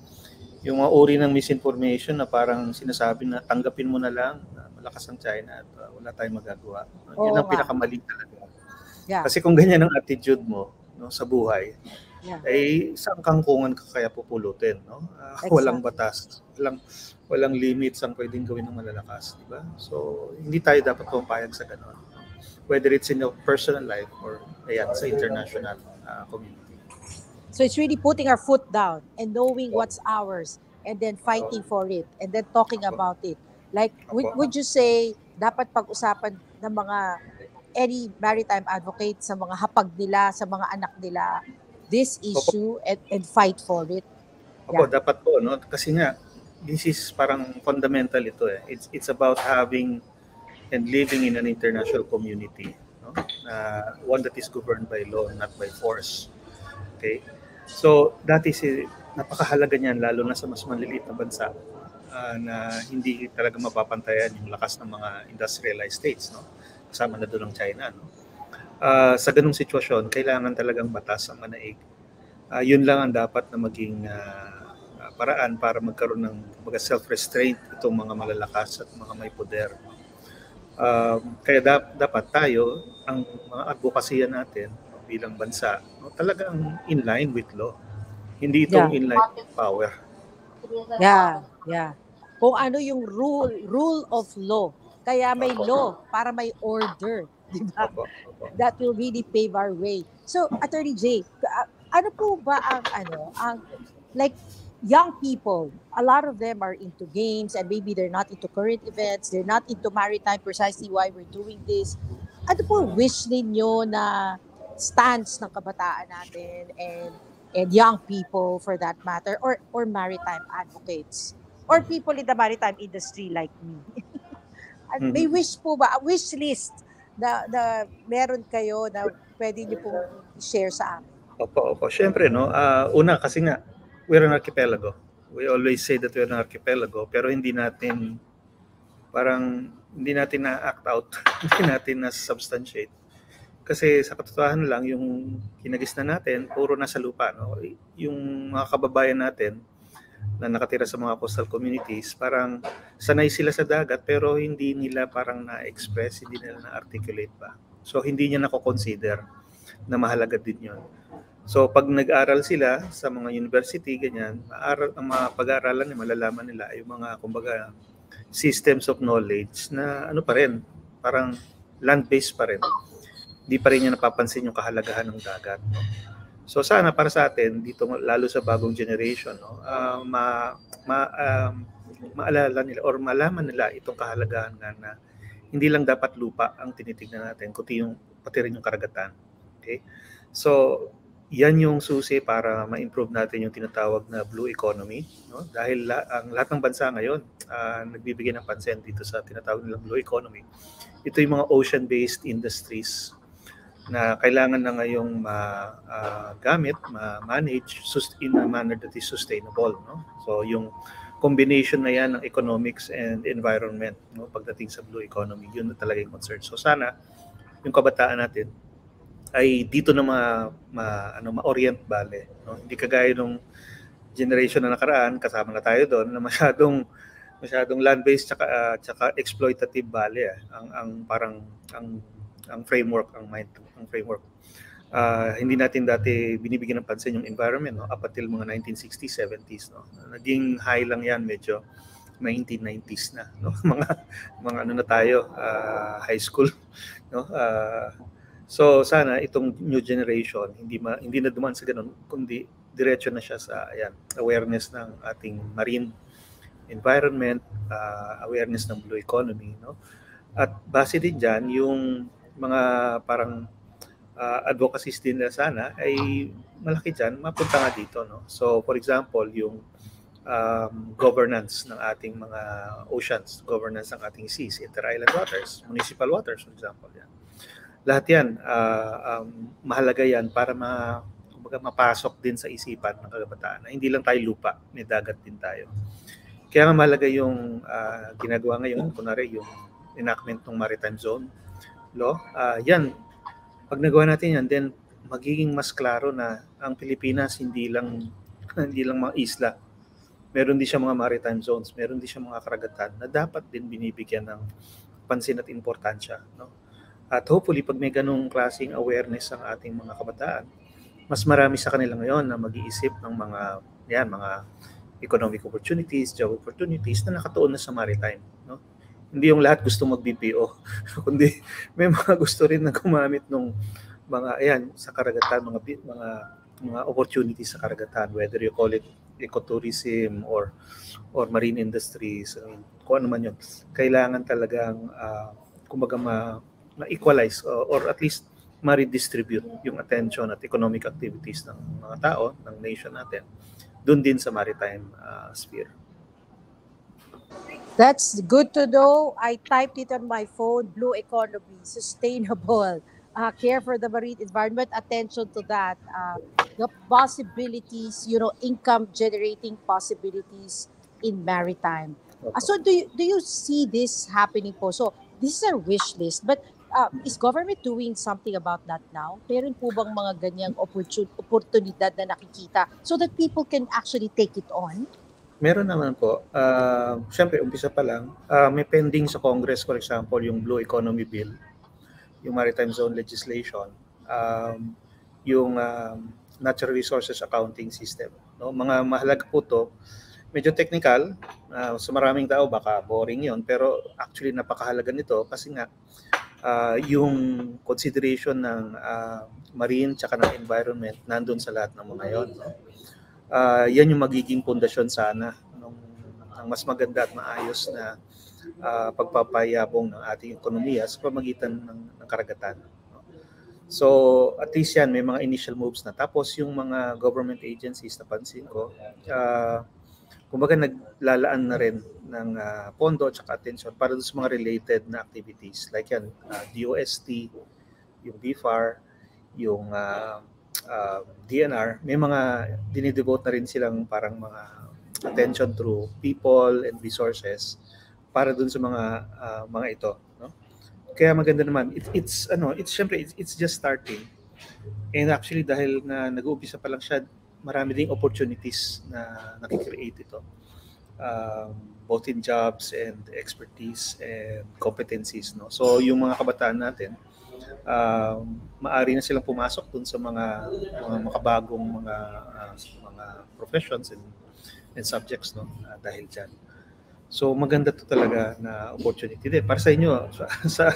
mga uri ng misinformation na parang sinasabi na tanggapin mo na lang na malakas ang China at wala tayong magagawa. Yan ang nga. pinakamali talaga. Yeah. Kasi kung ganyan ang attitude mo, no, sa buhay, Yeah. saan kangkungan ka kaya pupulutin, no? Walang batas, walang limits ang pwedeng gawin ng malalakas, di ba? So hindi tayo dapat pumayag sa ganun, whether it's in your personal life or sa international community. So it's really putting our foot down and knowing what's ours and then fighting for it and then talking about it. Like, would you say dapat pag-usapan ng mga any maritime advocate sa mga hapag nila, sa mga anak nila, this issue and fight for it? Opo, dapat po, no? Kasi nga, this is parang fundamental ito. It's about having and living in an international community no? One that is governed by law, not by force. Okay? So, that is napakahalaga niyan, lalo na sa mas maliliit na bansa na hindi talaga mapapantayan yung lakas ng mga industrialized states, no? Kasama na doon ang China, no? Sa ganung sitwasyon, kailangan talagang batas ang manaig. Yun lang ang dapat na maging paraan para magkaroon ng self-restraint itong mga malalakas at mga may poder. Kaya dapat tayo, ang mga advokasya natin bilang bansa, no, talagang in line with law. Hindi itong in line with power. Yeah. Kung ano yung rule of law. Kaya may law para may order. Diba? That will really pave our way. So, Attorney Jay, ano po ba ang like young people, a lot of them are into games and maybe they're not into current events, they're not into maritime, precisely why we're doing this. Ano po wish ninyo na stance ng kabataan natin and young people for that matter, or maritime advocates or people in the maritime industry like me? May wish po ba, a wish list na meron kayo na pwede niyo pong share sa amin? Opo. Siyempre, no? Una, kasi nga, we're an archipelago. We always say that we're an archipelago, pero hindi natin na-act out, hindi natin na-substantiate. Kasi sa katotohanan lang, yung kinagisnan natin, puro nasa lupa, no? Yung mga kababayan natin na nakatira sa mga coastal communities, parang sanay sila sa dagat pero hindi nila parang na-express, hindi nila na-articulate pa. So hindi niya nako-consider na mahalaga din yun. So pag nag-aral sila sa mga university, ganyan, ang mga pag-aaralan nila, malalaman nila yung mga, kumbaga, systems of knowledge na ano pa rin, parang land-based pa rin. Hindi pa rin niya napapansin yung kahalagahan ng dagat, no? So sana para sa atin dito, lalo sa bagong generation, no, maalala nila or malaman nila itong kahalagahan na hindi lang dapat lupa ang tinitignan natin, pati rin yung karagatan. Okay? So yan yung susi para ma-improve natin yung tinatawag na blue economy, no? Dahil ang lahat ng bansa ngayon nagbibigay ng pansin dito sa tinatawag nilang blue economy. Ito yung mga ocean-based industries na kailangan na ngayong gamit, ma-manage in a manner that is sustainable, no? So yung combination na yan ng economics and environment, no, pagdating sa blue economy, yun na talaga yung concern. So sana yung kabataan natin ay dito na ma-orient bale, no? Hindi kagaya nung generation na nakaraan, kasama na tayo doon, na masyadong land-based tsaka exploitative bale. Ang framework, ang framework. Hindi natin dati binibigyan ng pansin yung environment, no? Up until mga 1960s, 70s, no? Naging high lang yan medyo 1990s na, no? mga ano na tayo, high school, no? So sana itong new generation hindi na dumaan sa ganun, kundi diretso na siya sa awareness ng ating marine environment, awareness ng blue economy, no? At base din diyan yung mga parang advocacies din na sana ay malaki dyan, mapunta nga dito, no? So for example, yung governance ng ating mga oceans, governance ng ating seas, inter-island waters, municipal waters, for example, yan. Lahat yan, mahalaga yan para mapasok din sa isipan ng kabataan na hindi lang tayo lupa, may dagat din tayo. Kaya nga mahalaga yung ginagawa ngayon, kunwari yung enactment ng maritime zone law. Yan, pag nagawa natin yan, then magiging mas klaro na ang Pilipinas hindi lang mga isla. Meron din siya mga maritime zones, meron din siya mga karagatan na dapat din binibigyan ng pansin at importansya, no? At hopefully pag may ganung klaseng awareness ang ating mga kabataan, mas marami sa kanila ngayon na mag-iisip ng mga economic opportunities, job opportunities na nakatuon na sa maritime, no? Hindi yung lahat gusto mag-BPO, kundi may mga gusto rin na gumamit ng mga sa karagatan, mga opportunities sa karagatan, whether you call it ecotourism or marine industries, kung ano man yun. Kailangan talagang kumbaga ma-equalize or at least ma-redistribute yung attention at economic activities ng mga tao, ng nation natin, doon din sa maritime sphere. That's good to know. I typed it on my phone, blue economy, sustainable care for the marine environment, attention to that, the possibilities, income generating possibilities in maritime. So do you see this happening po? So this is a wish list, but is government doing something about that now? Meron po bang mga ganyang oportunidad na nakikita so that people can actually take it on? Meron naman po. Siyempre, umpisa pa lang, may pending sa Congress, for example, yung Blue Economy Bill, yung Maritime Zone Legislation, yung Natural Resources Accounting System. No? Mga mahalaga po to. Medyo technical, sa maraming tao baka boring yon, pero actually napakahalaga nito kasi nga yung consideration ng marine tsaka ng environment nandun sa lahat ng mga yon. No? Yan yung magiging pundasyon sana ng mas maganda at maayos na pagpapayabong ng ating ekonomiya sa pamagitan ng karagatan. So at least yan, may mga initial moves na. Tapos yung mga government agencies, napansin ko, kumbaga naglalaan na rin ng pondo at saka attention para sa mga related na activities. Like yan, DOST, yung BFAR, yung DNR, may mga dinidevote na rin silang parang mga attention through people and resources para dun sa mga ito, no? Kaya maganda naman. It's just starting. And actually dahil na nag-uumpisa pa lang siya, marami ding opportunities na nakikreate ito. Both in jobs and expertise and competencies, no? So yung mga kabataan natin, maari na silang pumasok dun sa mga makabagong mga professions and subjects, no, dahil dyan. So maganda to talaga na opportunity din para sa inyo sa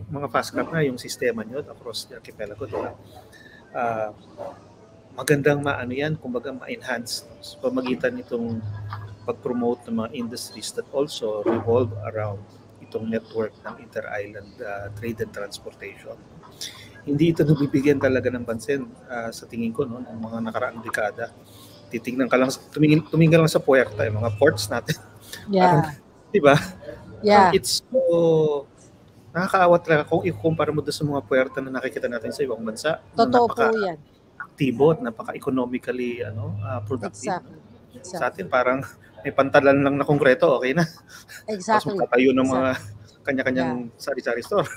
mga FASCAP na yung sistema nyo across the archipelago, diba? Magandang maano yan, kumbaga ma-enhance sa pamagitan nitong pag-promote ng mga industries that also revolve around itong network ng inter-island trade and transportation. Hindi ito nabibigyan talaga ng pansin sa tingin ko, no, ng mga nakaraang dekada. Titingnan ka lang, tumingin ka lang sa puerta, yung mga ports natin. Yeah. Diba? Yeah. It's so nakakaawa talaga kung ikukumpara mo doon sa mga puerta na nakikita natin sa ibang bansa. Totoo po yan. Aktibo at napaka-economically productive. Exactly. Sa atin parang may pantalan lang na konkreto, okay na. Exactly. Tapos magkatayo ng mga kanya-kanyang sari-sari store.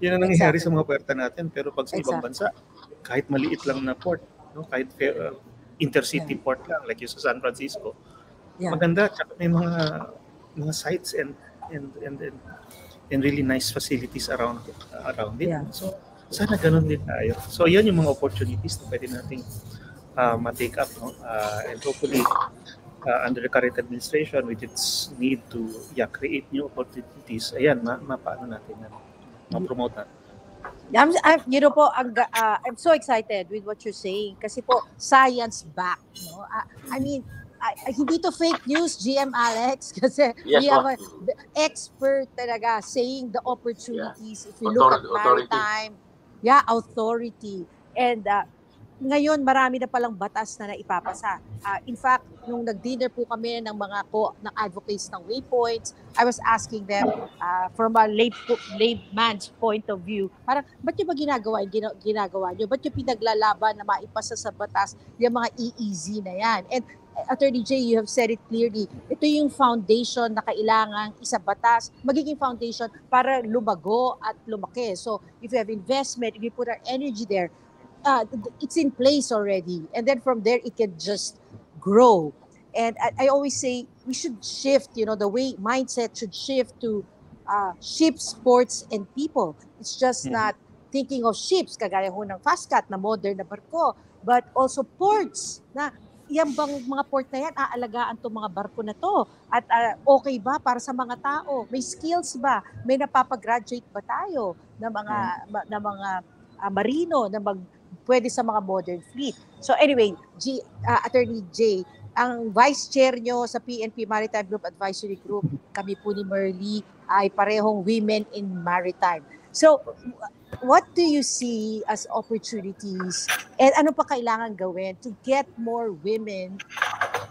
Yun ang nangyayari sa mga puerta natin. Pero pag sa ibang bansa, kahit maliit lang na port, no, kahit intercity port lang, like yung sa San Francisco, maganda. Tsaka may mga sites and really nice facilities around it. Yeah. So sana ganun din tayo. So yan yung mga opportunities na pwede nating ma-take up, no? And hopefully under the current administration with its need to create new opportunities, ayan, mapaano natin yan, ma-promote natin. I'm so excited with what you're saying kasi po science back, no? I mean, hindi to fake news, GM Alex, kasi we have an expert talaga saying the opportunities. If we look at maritime, authority. And ngayon, marami na palang batas na naipapasa. In fact, nung nag-dinner po kami ng mga ng advocates ng Waypoints, I was asking them from a layman's point of view, parang, ba't nyo ba ginagawa nyo? Ba't nyo pinaglalaban na maipasa sa batas yung mga EEZ na yan? And Attorney J, you have said it clearly. Ito yung foundation na kailangang isabatas, magiging foundation para lumago at lumaki. So, if you have investment, if you put our energy there, it's in place already. And then from there, it can just grow. And I always say, we should shift, the way mindset should shift to ships, ports, and people. It's just not thinking of ships, kagaya ho ng FASCAT na modern na barko, but also ports na yan bang mga port na yan, aalagaan itong mga barko na to? At okay ba para sa mga tao? May skills ba? May napapagraduate ba tayo na mga marino na pwede sa mga modern fleet? So anyway, Attorney J, ang vice chair nyo sa PNP Maritime Group Advisory Group, kami po ni Merly ay parehong women in maritime. So, what do you see as opportunities and ano pa kailangan gawin to get more women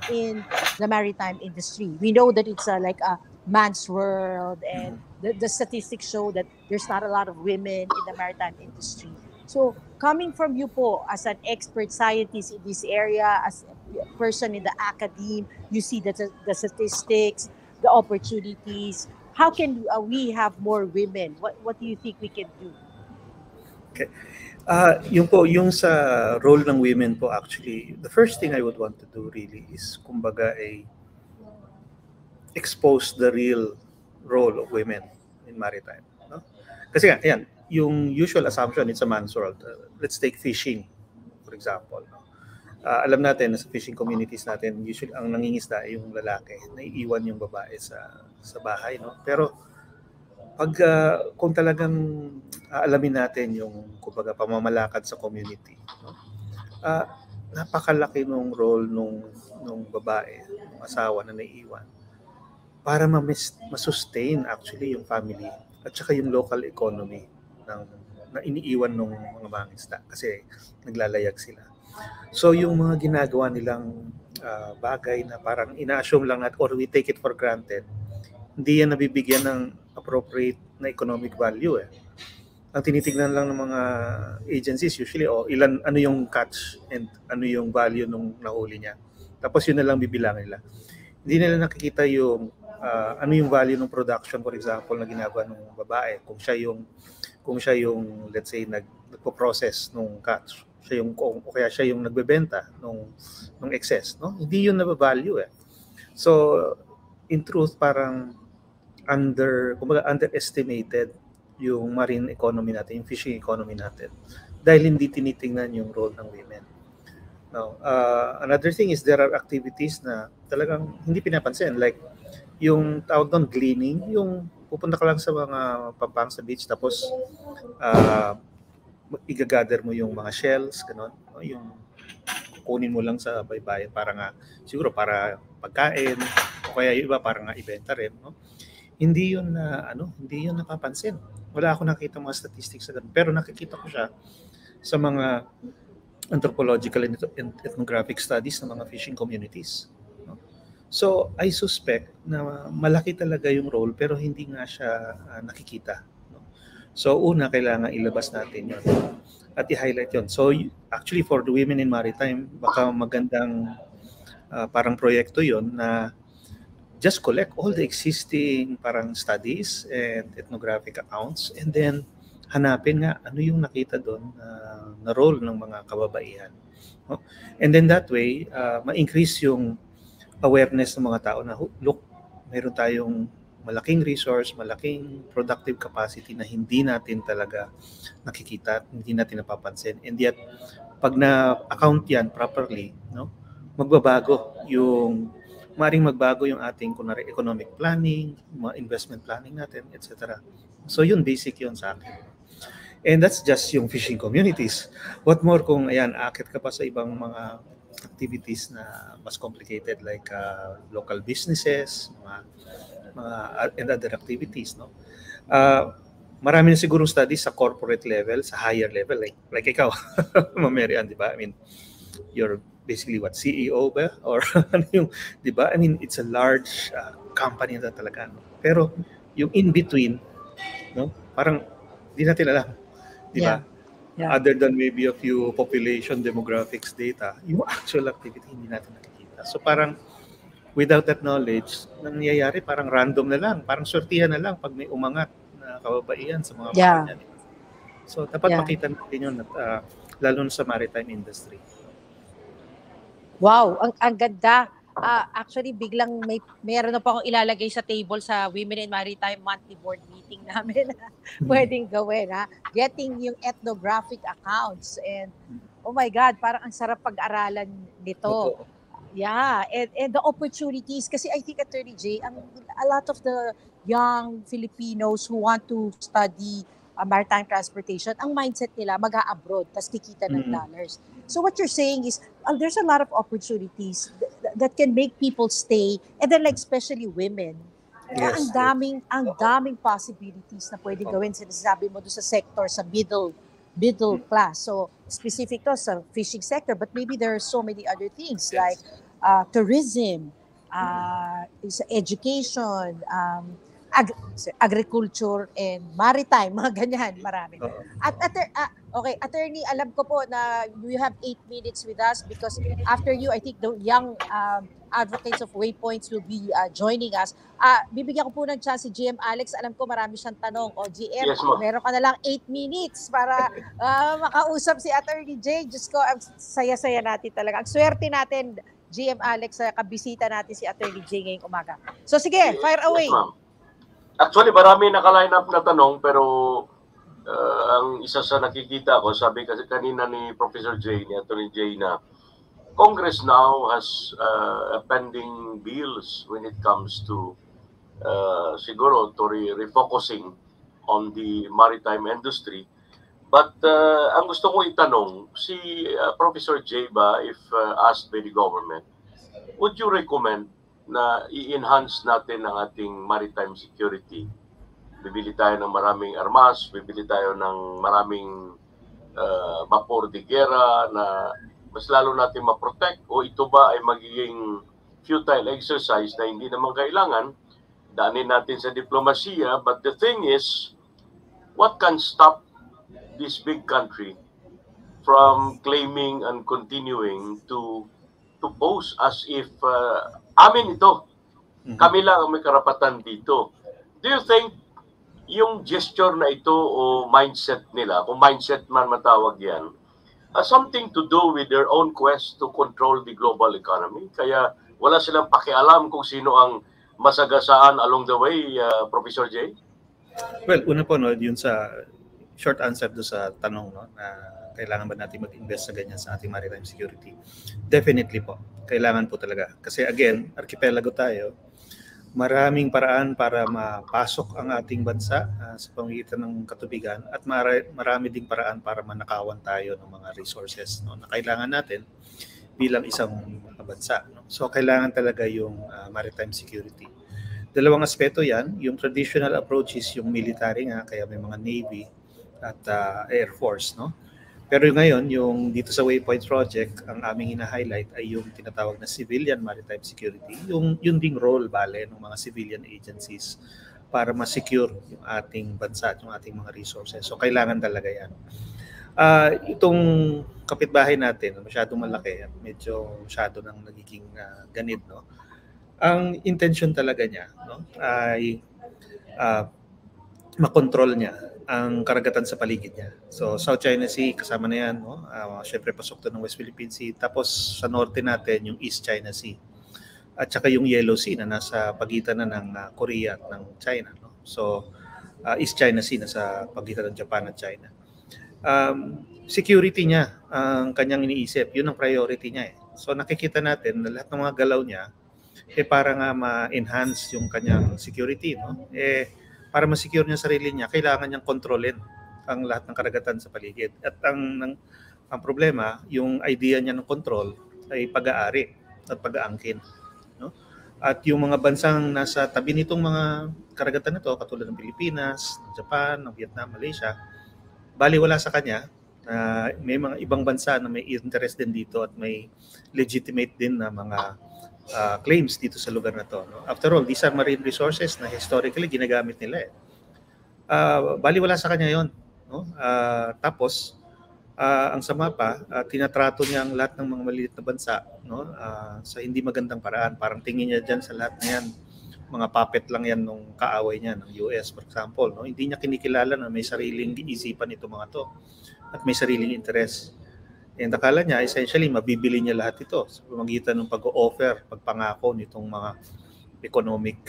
in the maritime industry? We know that it's like a man's world, and the statistics show that there's not a lot of women in the maritime industry. So coming from you po as an expert scientist in this area, as a person in the academe, you see the statistics, the opportunities. How can we have more women? What do you think we can do? Yung sa role ng women po, actually, the first thing I would want to do really is, kumbaga, expose the real role of women in maritime. No? Kasi nga, yan, yung usual assumption, it's a man's world. Let's take fishing, for example. No? Alam natin na sa fishing communities natin, usually ang nangingisda ay yung lalaki, naiiwan yung babae sa bahay. No? Pero pag kung talagang aalamin natin yung kumbaga pamamalakad sa community, no? Napakalaki nung role nung babae, ng asawa na naiiwan para ma-sustain actually yung family at saka yung local economy na iniiwan ng mga mangingisda kasi naglalayag sila. So yung mga ginagawa nilang bagay na parang ina-assume lang natin or we take it for granted, hindi yan nabibigyan ng appropriate na economic value eh. Ang tinitingnan lang ng mga agencies usually ano yung catch and ano yung value nung nahuli niya. Tapos yun na lang bibilangin nila. Hindi nila nakikita yung ano yung value ng production, for example, na ginagawa ng babae. Kung siya yung let's say nagpo-process nung catch, o kaya siya yung nagbebenta nung excess, no? Hindi yun na-value eh. So in truth, parang underestimated yung marine economy natin, yung fishing economy natin, dahil hindi tinitingnan yung role ng women. Now, another thing is there are activities na talagang hindi pinapansin, like yung tawag doon gleaning, yung pupunta ka lang sa mga pampang sa beach tapos i-gather mo yung mga shells, gano'n, yung kukunin mo lang sa baybayin para nga siguro para pagkain o kaya yung iba para nga ibenta rin, no? Hindi yun napapansin. Wala akong nakita mga statistics sa ganun, pero nakikita ko siya sa mga anthropological and ethnographic studies ng mga fishing communities. No? So I suspect na malaki talaga yung role pero hindi nga siya nakikita. No? So una, kailangan ilabas natin yun at i-highlight yun. So actually for the women in maritime, baka magandang parang proyekto yun na just collect all the existing parang studies and ethnographic accounts and then hanapin nga ano yung nakita doon na role ng mga kababaihan. No? And then that way, ma-increase yung awareness ng mga tao na look, meron tayong malaking resource, malaking productive capacity na hindi natin talaga nakikita, hindi natin napapansin. And yet, pag na-account yan properly, no, maaaring magbago yung ating kunwari economic planning, mga investment planning natin, etc. So yun, basic yun sa akin. And that's just yung fishing communities. What more kung akit ka pa sa ibang mga activities na mas complicated like local businesses, mga and other activities, no? Marami na siguro studies sa corporate level, sa higher level, like ikaw, Ma'am Mary Ann, di ba? I mean, you're basically what, CEO ba? Or ano yung, di ba? I mean, it's a large company na talaga. No? Pero yung in-between, no? Parang di natin alam. Di ba? Yeah. Other than maybe a few population demographics data, yung actual activity hindi natin nakikita. So parang without that knowledge, nangyayari parang random na lang, parang sortihan na lang pag may umangat na kababaihan sa mga pamilya. So dapat makita natin yun lalo na sa maritime industry. Wow, ang ganda. Actually, biglang meron na po akong ilalagay sa table sa Women in Maritime monthly board meeting namin. Pwedeng gawin, ha? Getting yung ethnographic accounts. And, oh my God, parang ang sarap pag-aralan nito. Yeah, and the opportunities. Kasi I think, Attorney Jay, a lot of the young Filipinos who want to study maritime transportation, ang mindset nila mag-a-abroad, tas kikita ng dollars. So what you're saying is there's a lot of opportunities that can make people stay, and then like especially women. Yes, ang daming possibilities na pwedeng gawin. Sinasabi mo doon sa sector, sa middle class. So specific to sa fishing sector, but maybe there are so many other things like tourism, is education, agriculture and maritime, mga ganyan, marami. Oo. At okay, attorney, alam ko po na you have 8 minutes with us because after you, I think the young advocates of Waypoints will be joining us. Bibigyan ko po ng chance si GM Alex. Alam ko marami siyang tanong. O GM, Yes, ma'am. meron ka na lang 8 minutes para makausap si Attorney Jay. Diyos ko, ang saya-saya natin talaga. Ang swerte natin, GM Alex, sa kabisita natin si Attorney Jay ngayong umaga. So sige, fire away. Yes, ma'am. Actually, marami naka-line up na tanong, pero ang isa sa nakikita ko, sabi kasi kanina ni Professor Jay, ni Attorney Jay, na Congress now has pending bills when it comes to siguro to refocusing on the maritime industry. But ang gusto ko itanong, si Professor Jay ba, if asked by the government, would you recommend na i-enhance natin ang ating maritime security? Bibili tayo ng maraming armas, bibili tayo ng maraming vapor de guerra na mas lalo natin ma-protect, o ito ba ay magiging futile exercise na hindi naman kailangan? Daanin natin sa diplomasiya, but the thing is, what can stop this big country from claiming and continuing to pose as if amin ito, kami lang ang may karapatan dito? Do you think yung gesture na ito o mindset nila, kung mindset man matawag yan, has something to do with their own quest to control the global economy? Kaya wala silang pakialam kung sino ang masagasaan along the way, Professor Jay? Well, una po, no, yun sa short answer do sa tanong, no, na kailangan ba natin mag-invest sa ganyan sa ating maritime security? Definitely po. Kailangan po talaga. Kasi again, archipelago tayo, maraming paraan para mapasok ang ating bansa sa pamamagitan ng katubigan, at marami ding paraan para manakawan tayo ng mga resources, no, na kailangan natin bilang isang bansa, no? So kailangan talaga yung maritime security. Dalawang aspeto yan. Yung traditional approach is yung military nga, kaya may mga Navy at Air Force, no? Pero ngayon, yung dito sa Waypoint Project, ang aming hina-highlight ay yung tinatawag na civilian maritime security. Yung ding role, bale, ng mga civilian agencies para ma-secure yung ating bansa at yung ating mga resources. So, kailangan talaga yan. Itong kapitbahay natin, masyadong malaki at medyo masyado nang nagiging ganit, no? Ang intention talaga niya, no, ay makontrol niya ang karagatan sa paligid niya. So, South China Sea, kasama na yan, no? Siyempre, pasok to ng West Philippine Sea. Tapos, sa norte natin, yung East China Sea. At saka yung Yellow Sea na nasa pagitan na ng Korea at ng China, no? So, East China Sea, nasa pagitan ng Japan at China. Security niya, ang kanyang iniisip. Yun ang priority niya, eh. So, nakikita natin na lahat ng mga galaw niya, para nga ma-enhance yung kanyang security, no? Para ma-secure niya sarili niya, kailangan niyang kontrolin ang lahat ng karagatan sa paligid. At ang problema, yung idea niya ng control ay pag-aari at pag-aangkin, no? At yung mga bansang nasa tabi nitong mga karagatan na to, katulad ng Pilipinas, ng Japan, ng Vietnam, Malaysia, baliwala sa kanya. May mga ibang bansa na may interest din dito at may legitimate din na mga claims dito sa lugar na to, no? After all, these are marine resources na historically ginagamit nila, eh. Baliwala sa kanya yon, no? Tapos ang sama pa, tinatrato niya ang lahat ng mga maliit na bansa, no, sa hindi magandang paraan. Parang tingin niya dyan sa lahat na yan, mga puppet lang yan nung kaaway niya ng US, for example, no? Hindi niya kinikilala na may sariling isipan ito mga to at may sariling interest. And akala niya, essentially, mabibili niya lahat ito sa pamamagitan ng pag-o-offer, pagpangako nitong mga economic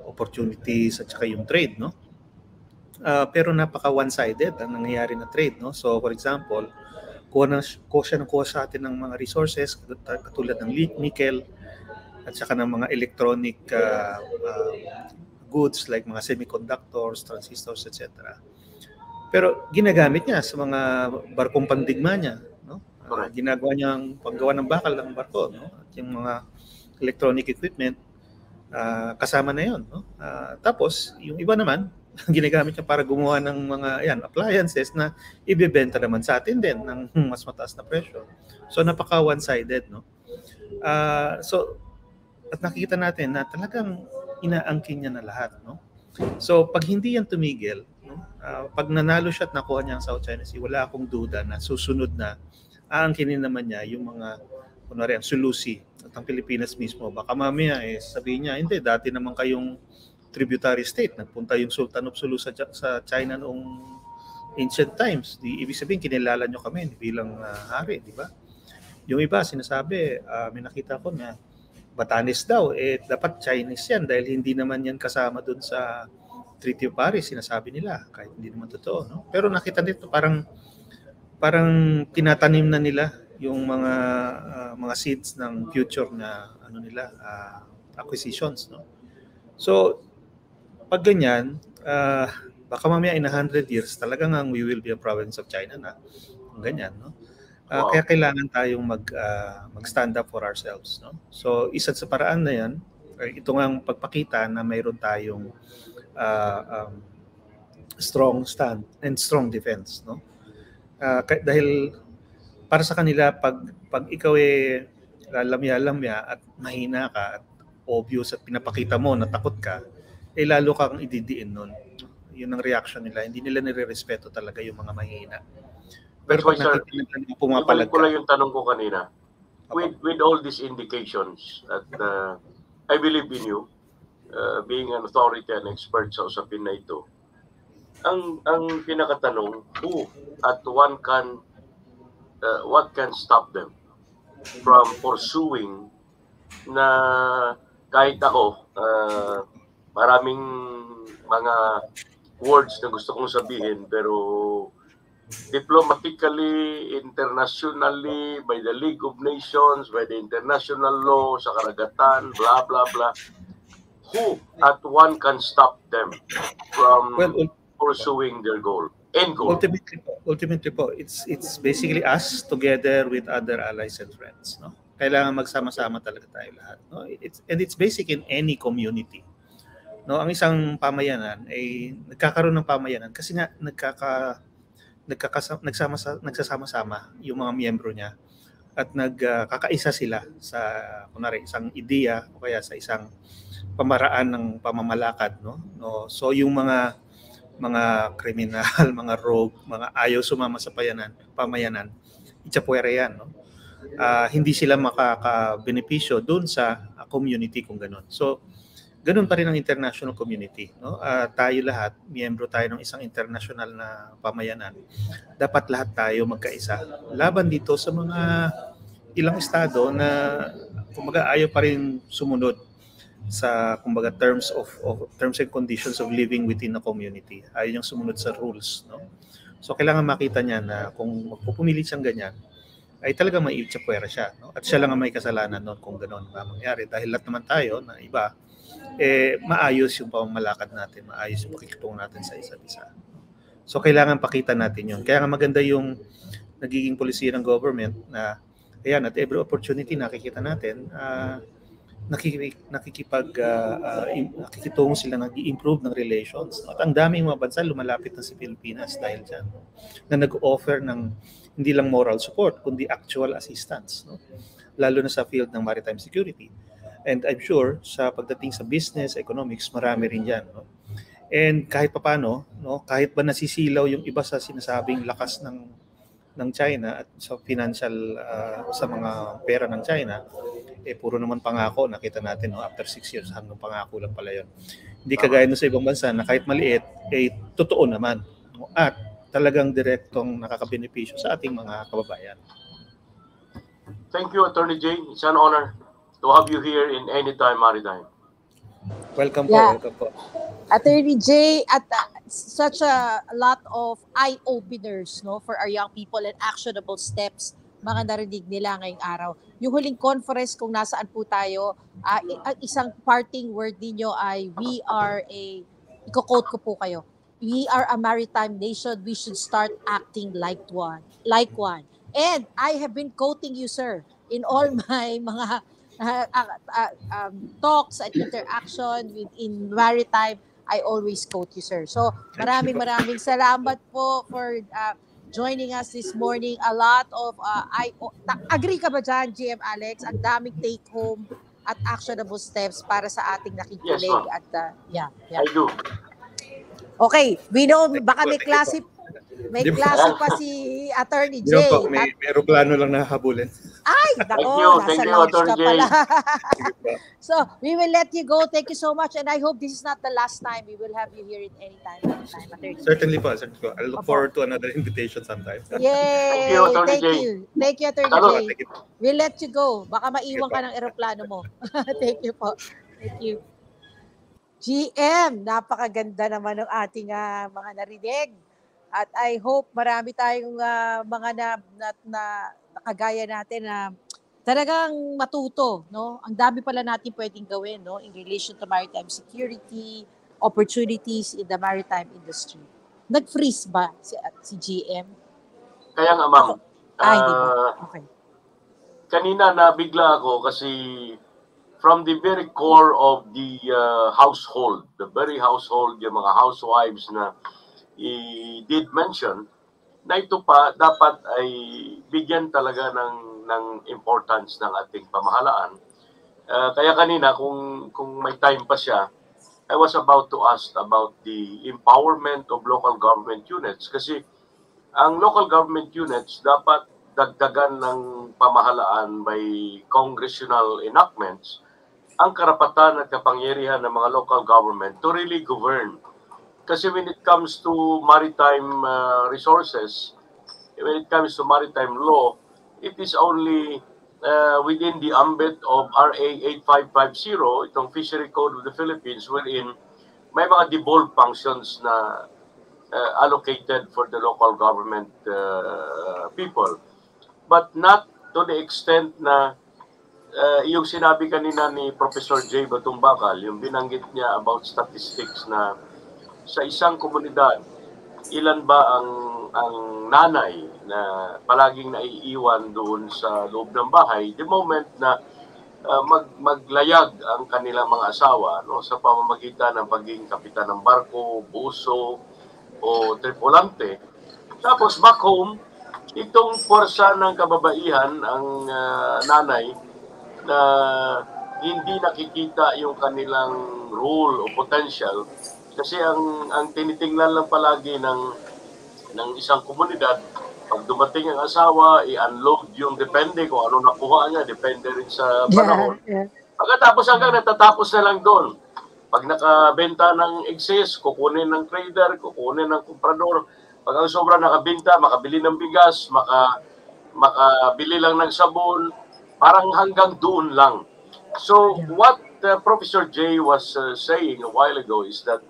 opportunities at saka yung trade, no? Pero napaka one-sided ang nangyayari na trade, no? So, for example, kuha sa atin ng mga resources katulad ng nickel at saka ng mga electronic goods like mga semiconductors, transistors, etc. Pero ginagamit niya sa mga barkong pandigma niya, no? Ginagawa niya ang paggawa ng bakal ng barko, no? At yung mga electronic equipment, kasama na 'yon, no? Tapos yung iba naman ginagamit niya para gumawa ng mga appliances na ibebenta naman sa atin din ng mas mataas na presyo. So napaka one-sided, no? So At nakikita natin na talagang inaangkin niya na lahat, no? So pag hindi yan tumigil, no? Pag nanalo siya at nakuha niya ang South China Sea, wala akong duda na susunod na aangkinin naman niya yung mga kunwari ang Sulu Sea at ang Pilipinas mismo. Baka mamaya sabihin niya, hindi, dati naman kayong tributary state. Nagpunta yung Sultan of Sulu sa China noong ancient times. Ibig sabihin, kinilala nyo kami bilang hari, di ba? Yung iba, sinasabi, may nakita ko na Batanes daw, dapat Chinese yan dahil hindi naman yan kasama dun sa Treaty of Paris, sinasabi nila, kahit hindi naman totoo. No? Pero nakita nito, parang tinatanim na nila yung mga seeds ng future na acquisitions, no. So pag ganyan, baka mamaya in 100 years talagang we will be a province of China na ganyan, no. Wow. Kaya kailangan tayong mag-stand up for ourselves, no. So isa sa paraan na yan, ito ngang pagpakita na mayroon tayong strong stand and strong defense, no. Dahil para sa kanila pag ikaw lalamya-lamya at mahina ka at obvious at pinapakita mo na takot ka, lalo kang ididiin nun. Yun ang reaction nila. Hindi nila nire-respeto talaga yung mga mahina. Pero pag nakikita nila pumapalag ko lang yung tanong ko kanina. With all these indications at I believe in you, being an authority and expert sa usapin na ito, ang pinakatanong, who at what can stop them from pursuing na kahit ako, maraming mga words na gusto kong sabihin pero diplomatically, internationally, by the League of Nations, by the international law, sa karagatan, blah, blah, blah. Who at one can stop them from pursuing their goal? End goal. Ultimately po, it's basically us together with other allies and friends, no? Kailangan magsama-sama talaga tayo lahat, no? It's basic in any community. No, ang isang pamayanan ay nagkakaroon ng pamayanan kasi nga nagsasama-sama yung mga miyembro niya at nagkakaisa sila sa kunwari isang ideya o kaya sa isang pamaraan ng pamamalakad, no? So yung mga kriminal, mga rogue, mga ayaw sumama sa pamayanan, itsapuwera yan, no? Hindi sila makakabenepisyo doon sa community kung gano'n. So, ganoon pa rin ang international community, no? Tayo lahat, miyembro tayo ng isang international na pamayanan. Dapat lahat tayo magkaisa. Laban dito sa mga ilang estado na kumbaga ayaw pa rin sumunod sa kumbaga terms and conditions of living within a community. Ayaw niyang sumunod sa rules, no? So kailangan makita niya na kung magpupumili siyang ganyan, ay talagang may itsapuwera siya, no? At siya lang ang may kasalanan noon kung ganoon mangyari dahil lahat naman tayo na iba maayos yung pamamalakad natin, maayos yung pakikitungo natin sa isa't isa. So kailangan pakita natin yun. Kaya nga maganda yung nagiging policy ng government na ayan, at every opportunity nakikita natin, nakikitungo sila, nag-i-improve ng relations. At ang daming mga bansa lumalapit na si Pilipinas dahil dyan, no? Na nag-offer ng hindi lang moral support, kundi actual assistance, no? Lalo na sa field ng maritime security. And I'm sure sa pagdating sa business, economics, marami rin yan, no? And kahit papano, no, kahit ba nasisilaw yung iba sa sinasabing lakas ng China at sa financial sa mga pera ng China, puro naman pangako, nakita natin, no, after 6 years hanggang pangako lang pala yun. Hindi kagaya sa ibang bansa na kahit maliit, totoo naman, no, at talagang direktong nakakabenepisyo sa ating mga kababayan. Thank you, Attorney Jay. It's an honor to have you here in Anytime Maritime. Welcome po, welcome po. Attorney Jay, at such a lot of eye-openers, no, for our young people and actionable steps mga narinig nila ngayong araw. Yung huling conference kung nasaan po tayo, isang parting word ninyo ay i-quote ko po kayo, we are a maritime nation, we should start acting like one. And I have been quoting you, sir, in all my mga talks and interaction in maritime. I always quote you, sir. So maraming salamat po for joining us this morning. A lot of agree ka ba dyan, GM Alex? Ang daming take home at actionable steps para sa ating Yes, nakikinig ma'am. at yeah. I do. Okay, we know baka Thank may you po. klase Hindi po. pa si Attorney Hindi po, Jay. may aeroplano lang na habulin. Ay, Thank nako, you, nasa thank you, lounge Attorney ka pala. Sige po. So, we will let you go. Thank you so much. And I hope this is not the last time. We will have you here at any time, Attorney. Certainly po, certainly po. I look Opo. forward to another invitation sometime. Yay! Thank you, Attorney Thank Jay. you. Thank you, Attorney Salud. Jay. Thank you po. We'll let you go. Baka maiwan ka ng eroplano mo. Thank you po. Thank you. GM, napakaganda naman ng ating mga narinig. At I hope marami tayong mga nakagaya natin na talagang matuto, no? Ang dami pala natin pwedeng gawin, no, in relation to maritime security, opportunities in the maritime industry. Nag-freeze ba si GM? Kaya nga, ma'am. Hindi ba? Okay. Kanina nabigla ako kasi from the very core of the household, the very household, yung mga housewives na i-did mention, na ito pa dapat ay bigyan talaga ng importance ng ating pamahalaan. Kaya kanina, kung may time pa siya, I was about to ask about the empowerment of local government units kasi ang local government units dapat dagdagan ng pamahalaan by congressional enactments ang karapatan at kapangyarihan ng mga local government to really govern. Kasi when it comes to maritime resources, when it comes to maritime law, it is only within the ambit of RA 8550, itong Fishery Code of the Philippines, wherein may mga devolved functions na allocated for the local government people. But not to the extent na yung sinabi kanina ni Professor J. Batumbakal, yung binanggit niya about statistics na sa isang komunidad, ilan ba ang nanay na palaging naiiwan doon sa loob ng bahay the moment na maglayag ang kanilang mga asawa, no, sa pamamagitan ng pagiging kapitan ng barko, buso o tripulante. Tapos back home, itong porsa ng kababaihan, ang nanay, na hindi nakikita yung kanilang role o potential kasi ang tinitingnan lang palagi ng isang komunidad, pag dumating ang asawa, i-unload yung depende kung ano nakuha niya, depende rin sa panahon. Yeah. Pagkatapos hanggang natatapos na lang doon. Pag nakabenta ng excess, kukunin ng trader, kukunin ng komprador. Pag ang sobra nakabenta, makabili ng bigas, makabili lang ng sabon, parang hanggang doon lang. So what Professor J was saying a while ago is that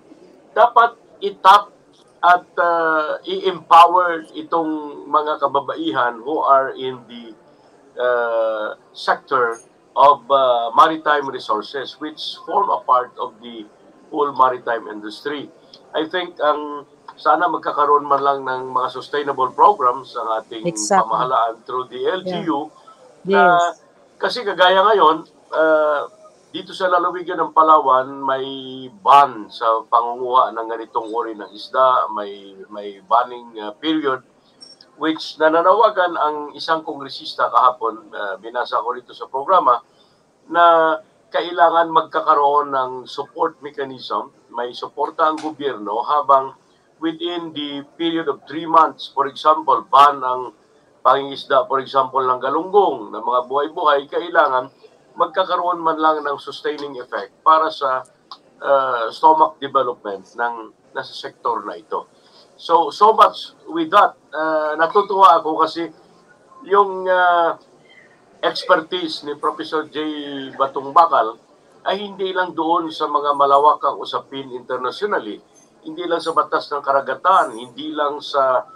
dapat itap at i-empower itong mga kababaihan who are in the sector of maritime resources which form a part of the whole maritime industry. I think sana magkakaroon man lang ng mga sustainable programs ang ating pamahalaan through the LGU. Yes. Kasi kagaya ngayon, dito sa lalawigan ng Palawan, may ban sa pangunguha ng ganitong uri ng isda, may banning period, which nananawagan ang isang kongresista kahapon, binasa ko rito sa programa, na kailangan magkakaroon ng support mechanism, may suporta ang gobyerno habang within the period of 3 months, for example, ban ang pangingisda, for example, ng galunggong, ng mga buhay-buhay, kailangan magkakaroon man lang ng sustaining effect para sa stomach development ng nasa sektor na ito. So much with that, natutuwa ako kasi yung expertise ni Professor J. Batumbakal ay hindi lang doon sa mga malawakang usapin internationally, hindi lang sa batas ng karagatan, hindi lang sa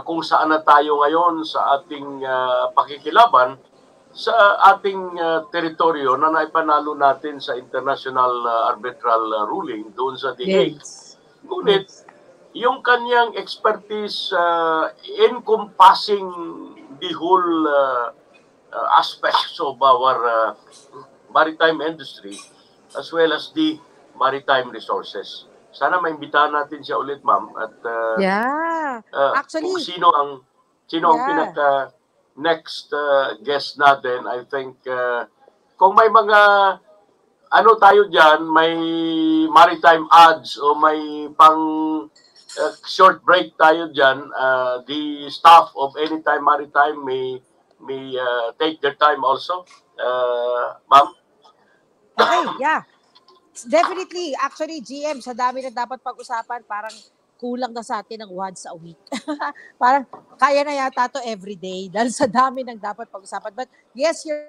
kung saan na tayo ngayon sa ating pakikilaban sa ating teritoryo na naipanalo natin sa international arbitral ruling doon sa The Hague. Ngunit yung kanyang expertise encompassing the whole aspects of our maritime industry as well as the maritime resources. Sana maimbitahan natin siya ulit, ma'am. At actually, kung sino ang pinaka next guest natin, I think kung may mga ano tayo dyan, may maritime ads o may pang short break tayo dyan, the staff of Anytime Maritime may take their time also. Ma'am? Okay, yeah. Definitely. Actually, GM, sa dami na dapat pag-usapan, parang kulang na sa atin ng once a week. Parang kaya na yata to everyday dahil sa dami ng dapat pag-usapan. But yes, you're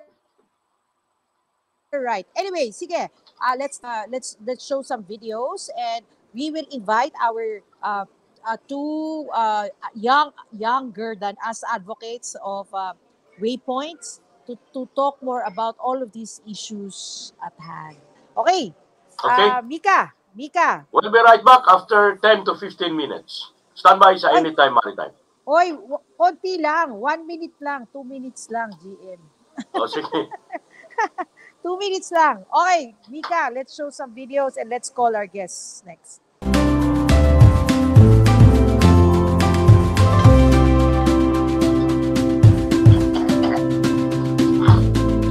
right. Anyway, sige. Let's show some videos and we will invite our two younger than us advocates of Waypoints to talk more about all of these issues at hand. Okay. Okay. Mika. We'll be right back after 10 to 15 minutes. Stand by sa Anytime Maritime. Oy, konti lang. 1 minute lang. 2 minutes lang, GM. O, sige. 2 minutes lang. Okay, Mika, let's show some videos and let's call our guests next.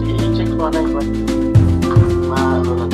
I-check ko na yun. Maano lang.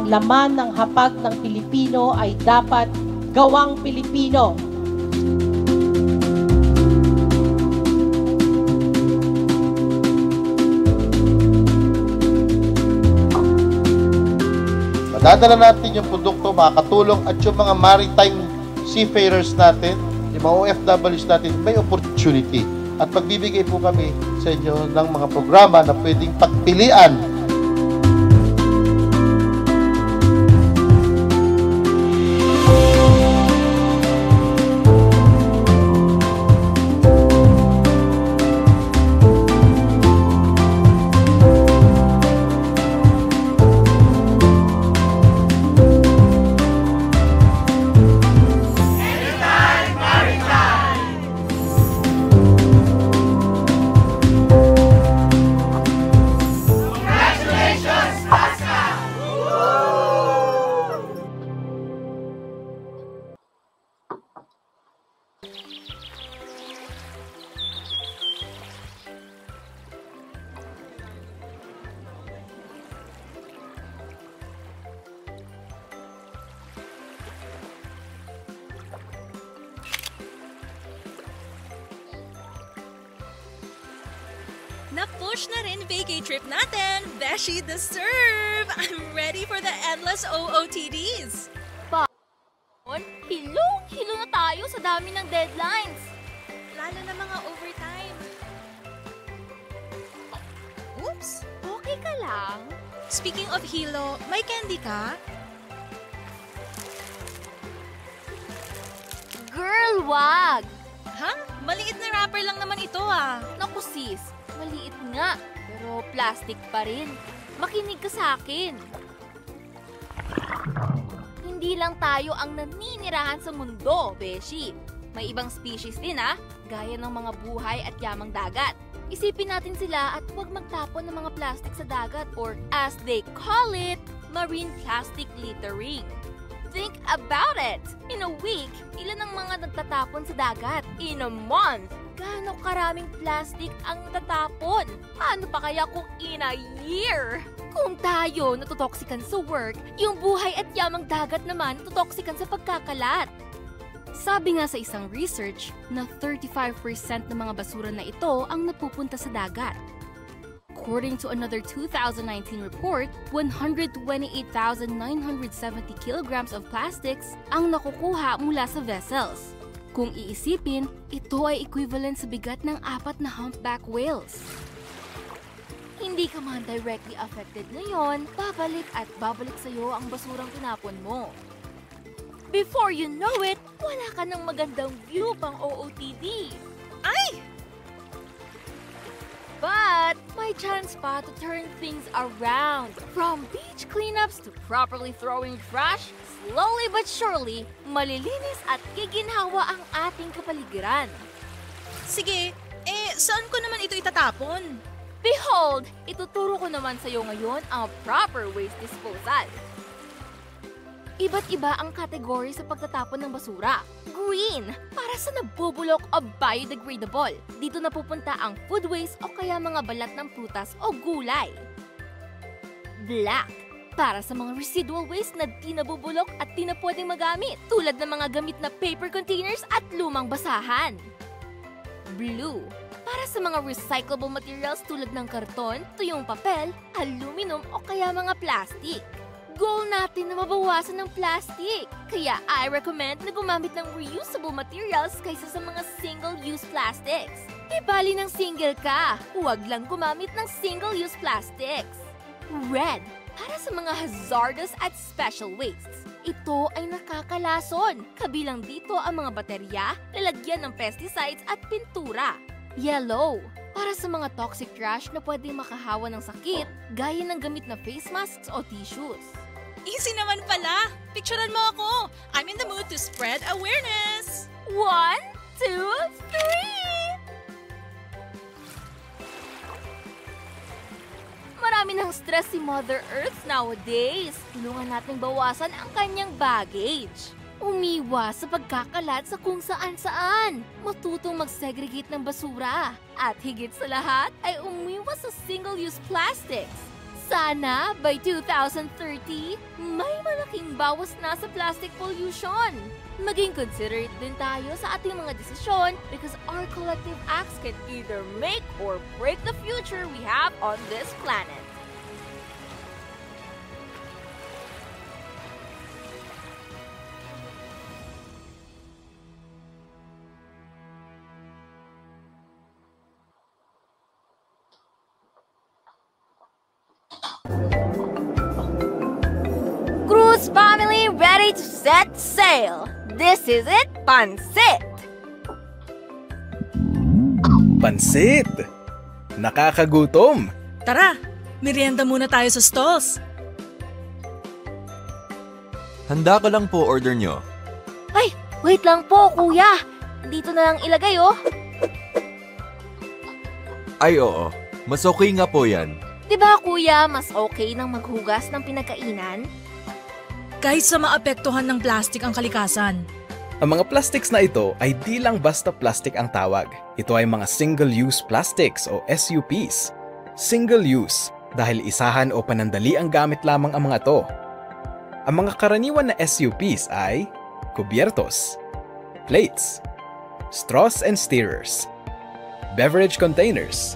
Laman ng hapag ng Pilipino ay dapat gawang Pilipino. Madadala natin yung produkto, makakatulong at yung mga maritime seafarers natin, yung mga OFWs natin, may opportunity. At pagbibigay po kami sa inyo ng mga programa na pwedeng pagpilian. Na-push na rin vacay trip natin! Beshi deserve! I'm ready for the endless OOTDs! Hilo na tayo sa dami ng deadlines. Lalo na mga overtime. Oops! Okay ka lang? Speaking of hilo, may candy ka? Girl, wag! Ha? Maliit na wrapper lang naman ito ah. Naku sis, maliit nga, pero plastic pa rin. Makinig ka sa akin. Hindi lang tayo ang naninirahan sa mundo, Beshi. May ibang species din gaya ng mga buhay at yamang dagat. Isipin natin sila at huwag magtapon ng mga plastic sa dagat or as they call it, marine plastic littering. Think about it! In a week, ilan ang mga nagtatapon sa dagat? In a month, gaano karaming plastic ang natatapon? Ano pa kaya kung in a year? Kung tayo natutoksikan sa work, yung buhay at yamang dagat naman natutoksikan sa pagkakalat. Sabi nga sa isang research na 35% ng mga basura na ito ang napupunta sa dagat. According to another 2019 report, 128,970 kilograms of plastics ang nakukuha mula sa vessels. Kung iisipin, ito ay equivalent sa bigat ng 4 na humpback whales. Hindi ka man directly affected ngayon, babalik at babalik sa'yo ang basurang tinapon mo. Before you know it, wala ka ng magandang view pang OOTD. Ay! But may chance pa to turn things around. From beach cleanups to properly throwing trash, slowly but surely, malilinis at giginhawa ang ating kapaligiran. Sige, saan ko naman ito itatapon? Behold, ituturo ko naman sa iyo ngayon ang proper waste disposal. Iba't iba ang kategory sa pagtatapon ng basura. Green, para sa nabubulok o biodegradable. Dito napupunta ang food waste o kaya mga balat ng prutas o gulay. Black, para sa mga residual waste na di nabubulok at di na pwedeng magamit, tulad ng mga gamit na paper containers at lumang basahan. Blue, para sa mga recyclable materials tulad ng karton, tuyong papel, aluminum o kaya mga plastic. Goal natin na mabawasan ng plastic. Kaya I recommend na gumamit ng reusable materials kaysa sa mga single-use plastics. Di bali ng single ka, huwag lang gumamit ng single-use plastics. Red, para sa mga hazardous at special wastes. Ito ay nakakalason. Kabilang dito ang mga baterya, lalagyan ng pesticides at pintura. Yellow, para sa mga toxic trash na pwedeng makahawa ng sakit, gaya ng gamit na face masks o tissues. Easy naman pala. Picturean mo ako. I'm in the mood to spread awareness. 1, 2, 3! Marami ng stress si Mother Earth nowadays. Tulungan nating bawasan ang kanyang baggage. Umiwas sa pagkakalat sa kung saan-saan. Matutong mag-segregate ng basura. At higit sa lahat ay umiwas sa single-use plastics. Sana by 2030, may malaking bawas na sa plastic pollution. Maging considerate din tayo sa ating mga desisyon because our collective acts can either make or break the future we have on this planet. Cruz family ready to set sail. This is it, Pansit! Pansit! Nakakagutom! Tara, merienda muna tayo sa stalls. Handa ko lang po order nyo. Ay, wait lang po, kuya. Dito na lang ilagay, oh. Ay oo, mas okay nga po yan. Diba, kuya, mas okay nang maghugas ng pinagkainan? Kahit sa maapektuhan ng plastic ang kalikasan. Ang mga plastics na ito ay di lang basta plastic ang tawag. Ito ay mga single-use plastics o SUPs. Single-use dahil isahan o panandali ang gamit lamang ang mga to. Ang mga karaniwan na SUPs ay kubyertos, plates, straws and stirrers, beverage containers,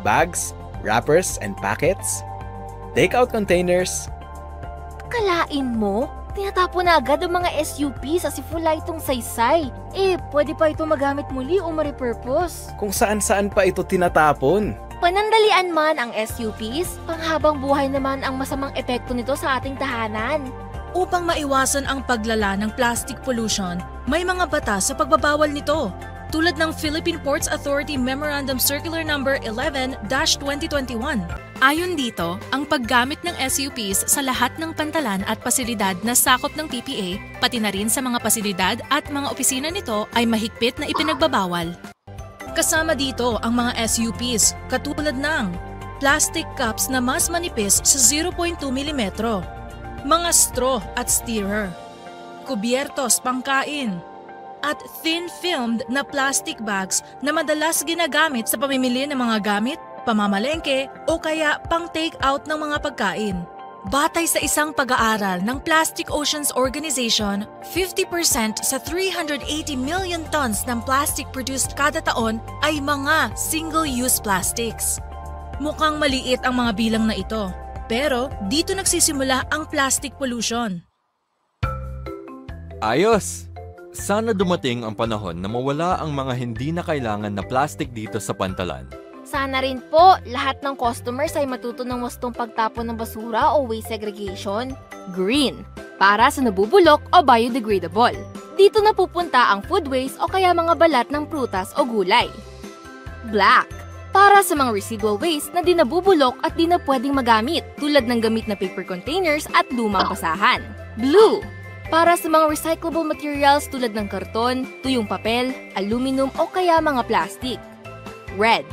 bags, wrappers and packets, takeout containers. Kalain mo? Tinatapon na agad ang mga SUP sa sifula itong saysay. Pwede pa ito magamit muli o ma-repurpose. Kung saan-saan pa ito tinatapon. Panandalian man ang SUPs, panghabang buhay naman ang masamang epekto nito sa ating tahanan. Upang maiwasan ang paglala ng plastic pollution, may mga batas sa pagbabawal nito. Tulad ng Philippine Ports Authority Memorandum Circular No. 11-2021. Ayon dito, ang paggamit ng SUPs sa lahat ng pantalan at pasilidad na sakop ng PPA, pati na rin sa mga pasilidad at mga opisina nito ay mahigpit na ipinagbabawal. Kasama dito ang mga SUPs katulad ng plastic cups na mas manipis sa 0.2 mm, mga straw at stirrer, kubyertos pangkain, at thin-filmed na plastic bags na madalas ginagamit sa pamimili ng mga gamit, pamamalengke o kaya pang-take-out ng mga pagkain. Batay sa isang pag-aaral ng Plastic Oceans Organization, 50% sa 380 million tons ng plastic produced kada taon ay mga single-use plastics. Mukhang maliit ang mga bilang na ito, pero dito nagsisimula ang plastic pollution. Ayos! Sana dumating ang panahon na mawala ang mga hindi na kailangan na plastic dito sa pantalan. Sana rin po lahat ng customers ay matuto ng wastong pagtapon ng basura o waste segregation. Green, para sa nabubulok o biodegradable. Dito na pupunta ang food waste o kaya mga balat ng prutas o gulay. Black, para sa mga residual waste na di nabubulok at di na pwedeng magamit tulad ng gamit na paper containers at lumang basahan. Blue, para sa mga recyclable materials tulad ng karton, tuyong papel, aluminum o kaya mga plastic. Red,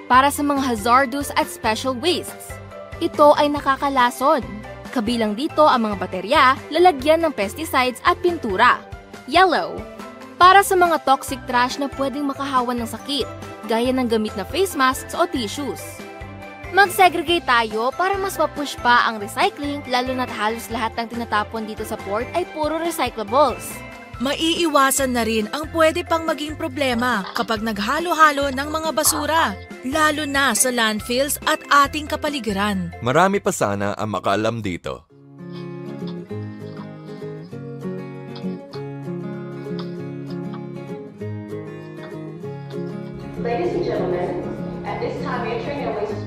para sa mga hazardous at special wastes. Ito ay nakakalason. Kabilang dito ang mga baterya, lalagyan ng pesticides at pintura. Yellow, para sa mga toxic trash na pwedeng makahawan ng sakit, gaya ng gamit na face masks o tissues. Mag-segregate tayo para mas mapush pa ang recycling, lalo na't halos lahat ng tinatapon dito sa port ay puro recyclables. Maiiwasan na rin ang pwede pang maging problema kapag naghalo-halo ng mga basura, lalo na sa landfills at ating kapaligiran. Marami pa sana ang makaalam dito. Ladies and gentlemen, at this time entering Oasis.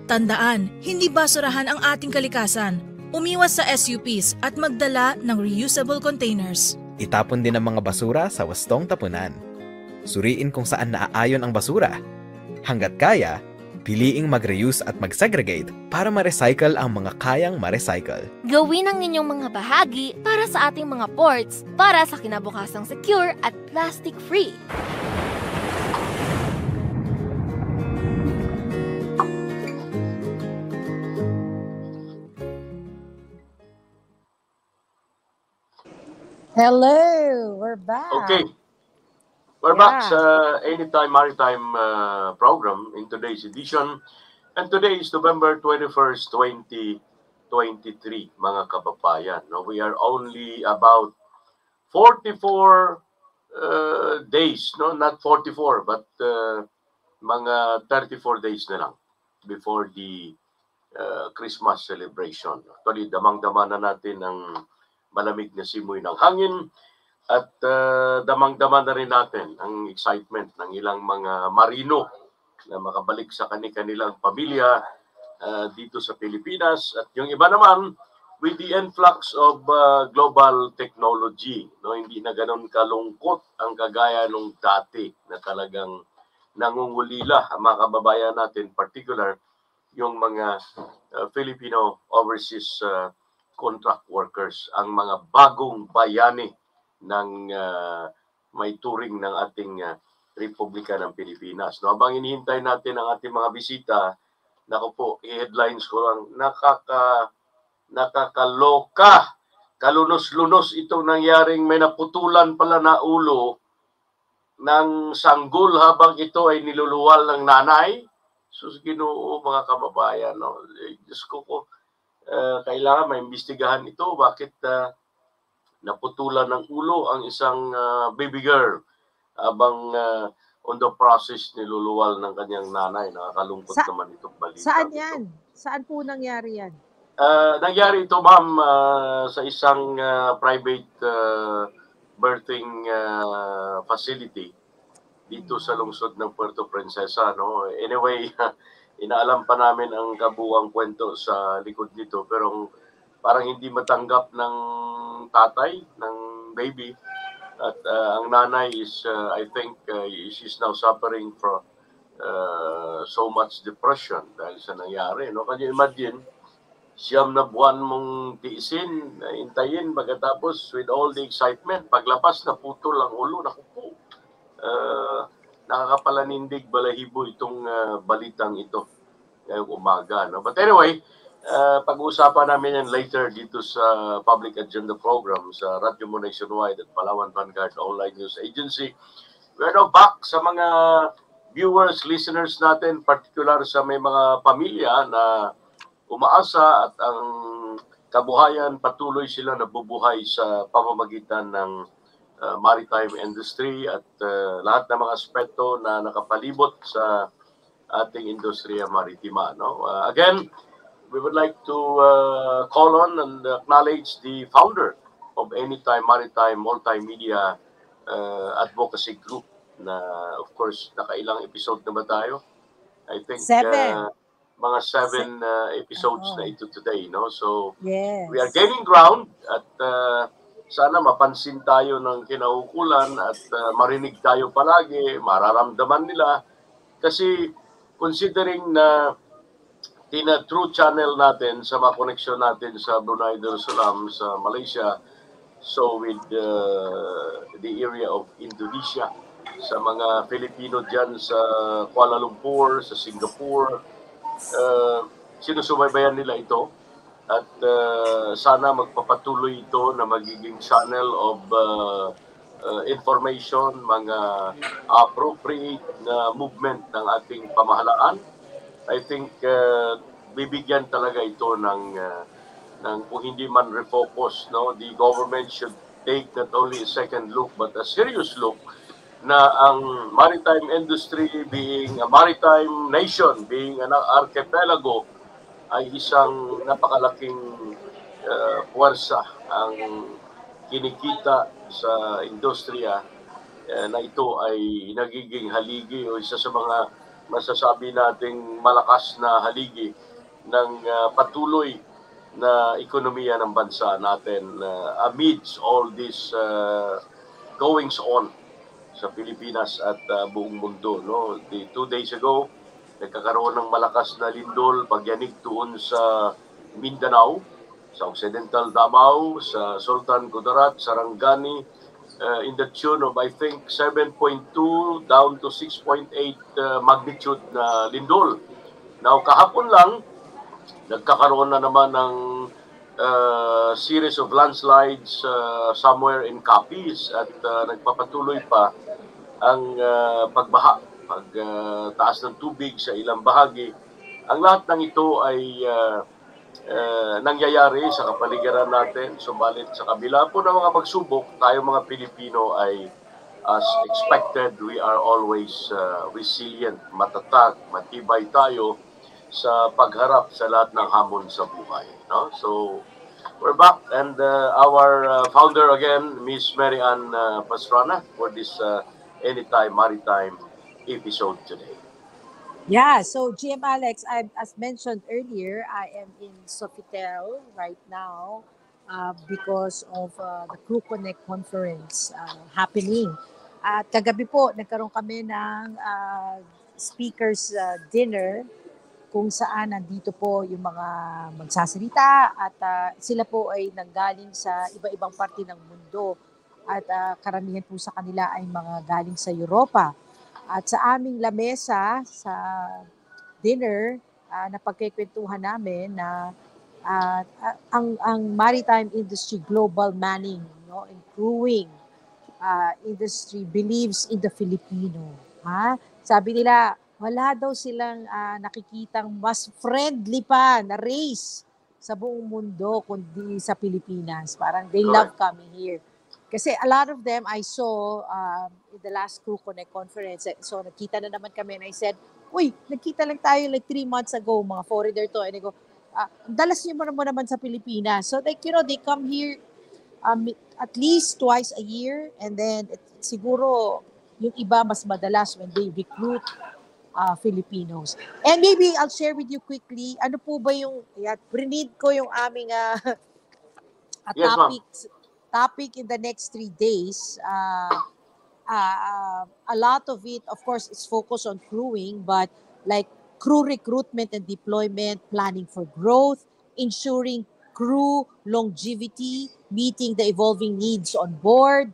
Tandaan, hindi basurahan ang ating kalikasan. Umiwas sa SUPs at magdala ng reusable containers. Itapon din ang mga basura sa wastong tapunan. Suriin kung saan naaayon ang basura. Hanggat kaya, piliing mag-reuse at mag-segregate para ma-recycle ang mga kayang ma-recycle. Gawin ang inyong mga bahagi para sa ating mga ports para sa kinabukasang secure at plastic-free. Hello, we're back. Okay. We're back sa Anytime Maritime program in today's edition. And today is November 21st, 2023, mga kababayan. No, we are only about 44 days, no, not 44, but mga 34 days na lang before the Christmas celebration. Actually, damang-dama na natin ang malamig na simoy ng hangin at damang-dama na rin natin ang excitement ng ilang mga marino na makabalik sa kanilang pamilya dito sa Pilipinas. At yung iba naman, with the influx of global technology, no, hindi na ganun kalungkot ang kagaya nung dati na talagang nangungulila ang mga kababayan natin, particular yung mga Filipino overseas contract workers, ang mga bagong bayani ng may turing ng ating Republika ng Pilipinas. No, habang inihintay natin ang ating mga bisita, naku po, i-headlines ko lang, nakakaloka, kalunos-lunos itong nangyaring may naputulan pala na ulo ng sanggol habang ito ay niluluwal ng nanay. Sus, Ginoo, mga kababayan, no? Diyos ko po, kailangan maimbestigahan ito. Bakit naputulan ng ulo ang isang baby girl habang on the process niluluwal ng kanyang nanay. Nakakalungkot naman itong balita. Saan yan? Saan po nangyari yan? Nangyari ito, ma'am, sa isang private birthing facility dito sa lungsod ng Puerto Princesa. No? Anyway, inaalam pa namin ang kabuuang kwento sa likod nito, pero parang hindi matanggap ng tatay, ng baby. At ang nanay is, I think, she's now suffering from so much depression dahil sa nangyari. No? Can you imagine, 9 na buwan mong tiisin, hintayin, pagkatapos with all the excitement, paglabas na putol ang ulo, naku po. Nakakapalanindig, balahibo itong balitang ito ngayong umaga. No? But anyway, pag-uusapan namin yan later dito sa Public Agenda Program sa Radyo Mo Nationwide at Palawan Vanguard Online News Agency. We're now back sa mga viewers, listeners natin, particular sa may mga pamilya na umaasa at ang kabuhayan patuloy sila nabubuhay sa pamamagitan ng maritime industry at lahat ng mga aspeto na nakapalibot sa ating industriya maritima. No? Again, we would like to call on and acknowledge the founder of Anytime Maritime Multimedia Advocacy Group na, of course, nakailang episode na ba tayo? I think 7. mga 7 episodes na ito today, no? So Yes. we are gaining ground at sana mapansin tayo ng kinaukulan at marinig tayo palagi, mararamdaman nila. Kasi considering na tina-true channel natin sa mga koneksyon natin sa Brunei Darussalam, sa Malaysia, so with the area of Indonesia, sa mga Filipino dyan sa Kuala Lumpur, sa Singapore, sinusubaybayan nila ito. At sana magpapatuloy ito na magiging channel of information, mga appropriate na movement ng ating pamahalaan. I think bibigyan talaga ito ng kung hindi man refocus, no, the government should take not only a second look but a serious look na ang maritime industry, being a maritime nation, being an archipelago, ay isang napakalaking puwersa ang kinikita sa industriya na ito ay nagiging haligi o isa sa mga masasabi nating malakas na haligi ng patuloy na ekonomiya ng bansa natin amidst all these goings on sa Pilipinas at buong mundo. No? 2 days ago, nagkakaroon ng malakas na lindol, pagyanig doon sa Mindanao, sa Occidental Davao, sa Sultan Kudarat, Sarangani, in the tune of I think 7.2 down to 6.8 magnitude na lindol. Now kahapon lang, nagkakaroon na naman ng series of landslides somewhere in Capiz at nagpapatuloy pa ang pagbaha, pagtaas ng tubig sa ilang bahagi. Ang lahat ng ito ay nangyayari sa kapaligiran natin. Subalit sa kabila po ng mga pagsubok, tayo mga Pilipino ay as expected, we are always resilient, matatag, matibay tayo sa pagharap sa lahat ng hamon sa buhay. No? So, we're back and our founder again, Miss Mary Ann Pastrana, for this Anytime Maritime episode today. Yeah, so GM Alex, as mentioned earlier, I am in Sofitel right now because of the Crew Connect conference happening. At kagabi po, nagkaroon kami ng speakers dinner kung saan nandito po yung mga magsasalita at sila po ay nanggaling sa iba-ibang parte ng mundo at karamihan po sa kanila ay mga galing sa Europa. At sa aming lamesa sa dinner, napagkikwentuhan namin na ang maritime industry global manning, no, and crewing industry believes in the Filipino. Sabi nila, wala daw silang nakikitang mas friendly pa na race sa buong mundo kundi sa Pilipinas. Parang they love coming here. Kasi a lot of them I saw in the last Crew Connect conference. So nakita na naman kami and I said, uy, nagkita lang tayo like 3 months ago, mga foreigner to. And I go, dalas niyo mo naman sa Pilipinas. So like, you know, they come here at least twice a year and then siguro yung iba mas madalas when they recruit Filipinos. And maybe I'll share with you quickly, ano po ba yung, read ko yung aming topic in the next 3 days. A lot of it, of course, is focused on crewing, but like crew recruitment and deployment, planning for growth, ensuring crew longevity, meeting the evolving needs on board,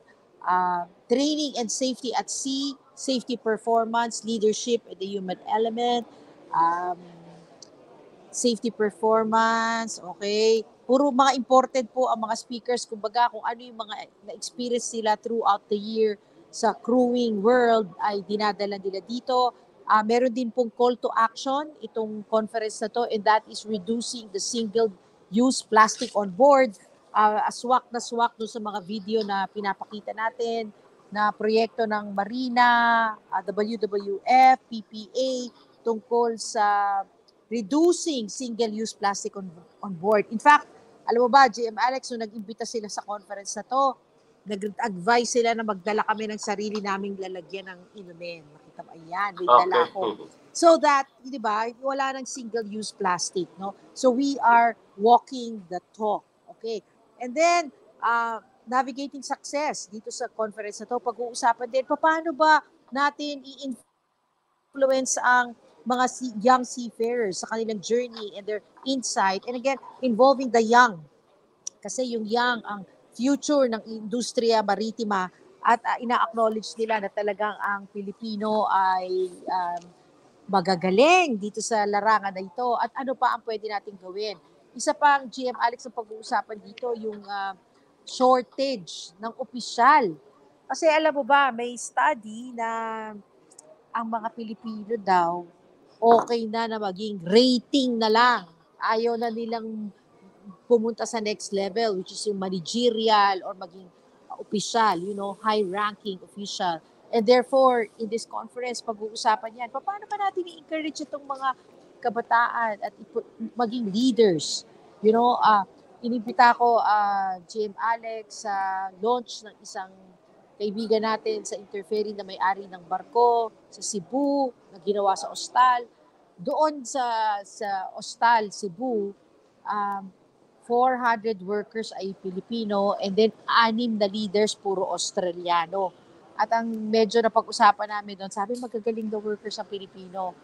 training and safety at sea, safety performance, leadership and the human element, safety performance, okay. Puro mga important po ang mga speakers, kumbaga kung ano yung mga na-experience sila throughout the year sa crewing world ay dinadala nila dito. Meron din pong call to action itong conference na to, and that is reducing the single-use plastic on board. Swak na swak doon sa mga video na pinapakita natin na proyekto ng Marina, WWF, PPA tungkol sa reducing single-use plastic on board. In fact, alam mo ba, GM Alex, nung nag-imbita sila sa conference na to, nag-advise sila na magdala kami ng sarili naming lalagyan ng inumin. Makita mo, ayan, may dala ko. so that, di ba, wala ng single-use plastic, no? So we are walking the talk, okay? And then, navigating success dito sa conference na to, pag-uusapan din, paano ba natin i-influence ang mga young seafarers sa kanilang journey and their insight, and again, involving the young. Kasi yung young ang future ng industriya maritima at ina-acknowledge nila na talagang ang Pilipino ay magagaling dito sa larangan na ito at ano pa ang pwede nating gawin. Isa pang GM Alex ang pag-uusapan dito yung shortage ng opisyal. Kasi alam mo ba, may study na ang mga Pilipino daw okay na maging rating na lang. Ayaw na nilang pumunta sa next level, which is yung managerial or maging opisyal, high-ranking official. And therefore, in this conference, pag-uusapan yan, paano pa natin i-encourage itong mga kabataan at maging leaders? Inimbita ko GM Alex sa launch ng isang kaibigan natin sa Interferry na may-ari ng barko sa Cebu, na ginawa sa Ostal. Doon sa Ostal, Cebu, 400 workers ay Pilipino and then 6 na leaders puro Australiano. At ang medyo napag-usapan namin doon, sabi magagaling the workers ang Pilipino.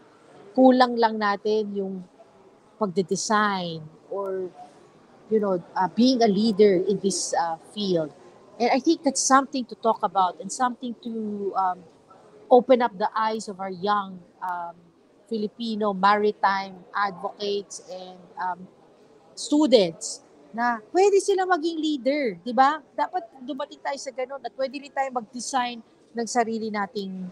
Kulang lang natin yung pagde-design or being a leader in this field. And I think that's something to talk about and something to open up the eyes of our young Filipino maritime advocates and students na pwede sila maging leader, di ba? Dapat dumating tayo sa ganun at pwede rin tayo mag-design ng sarili nating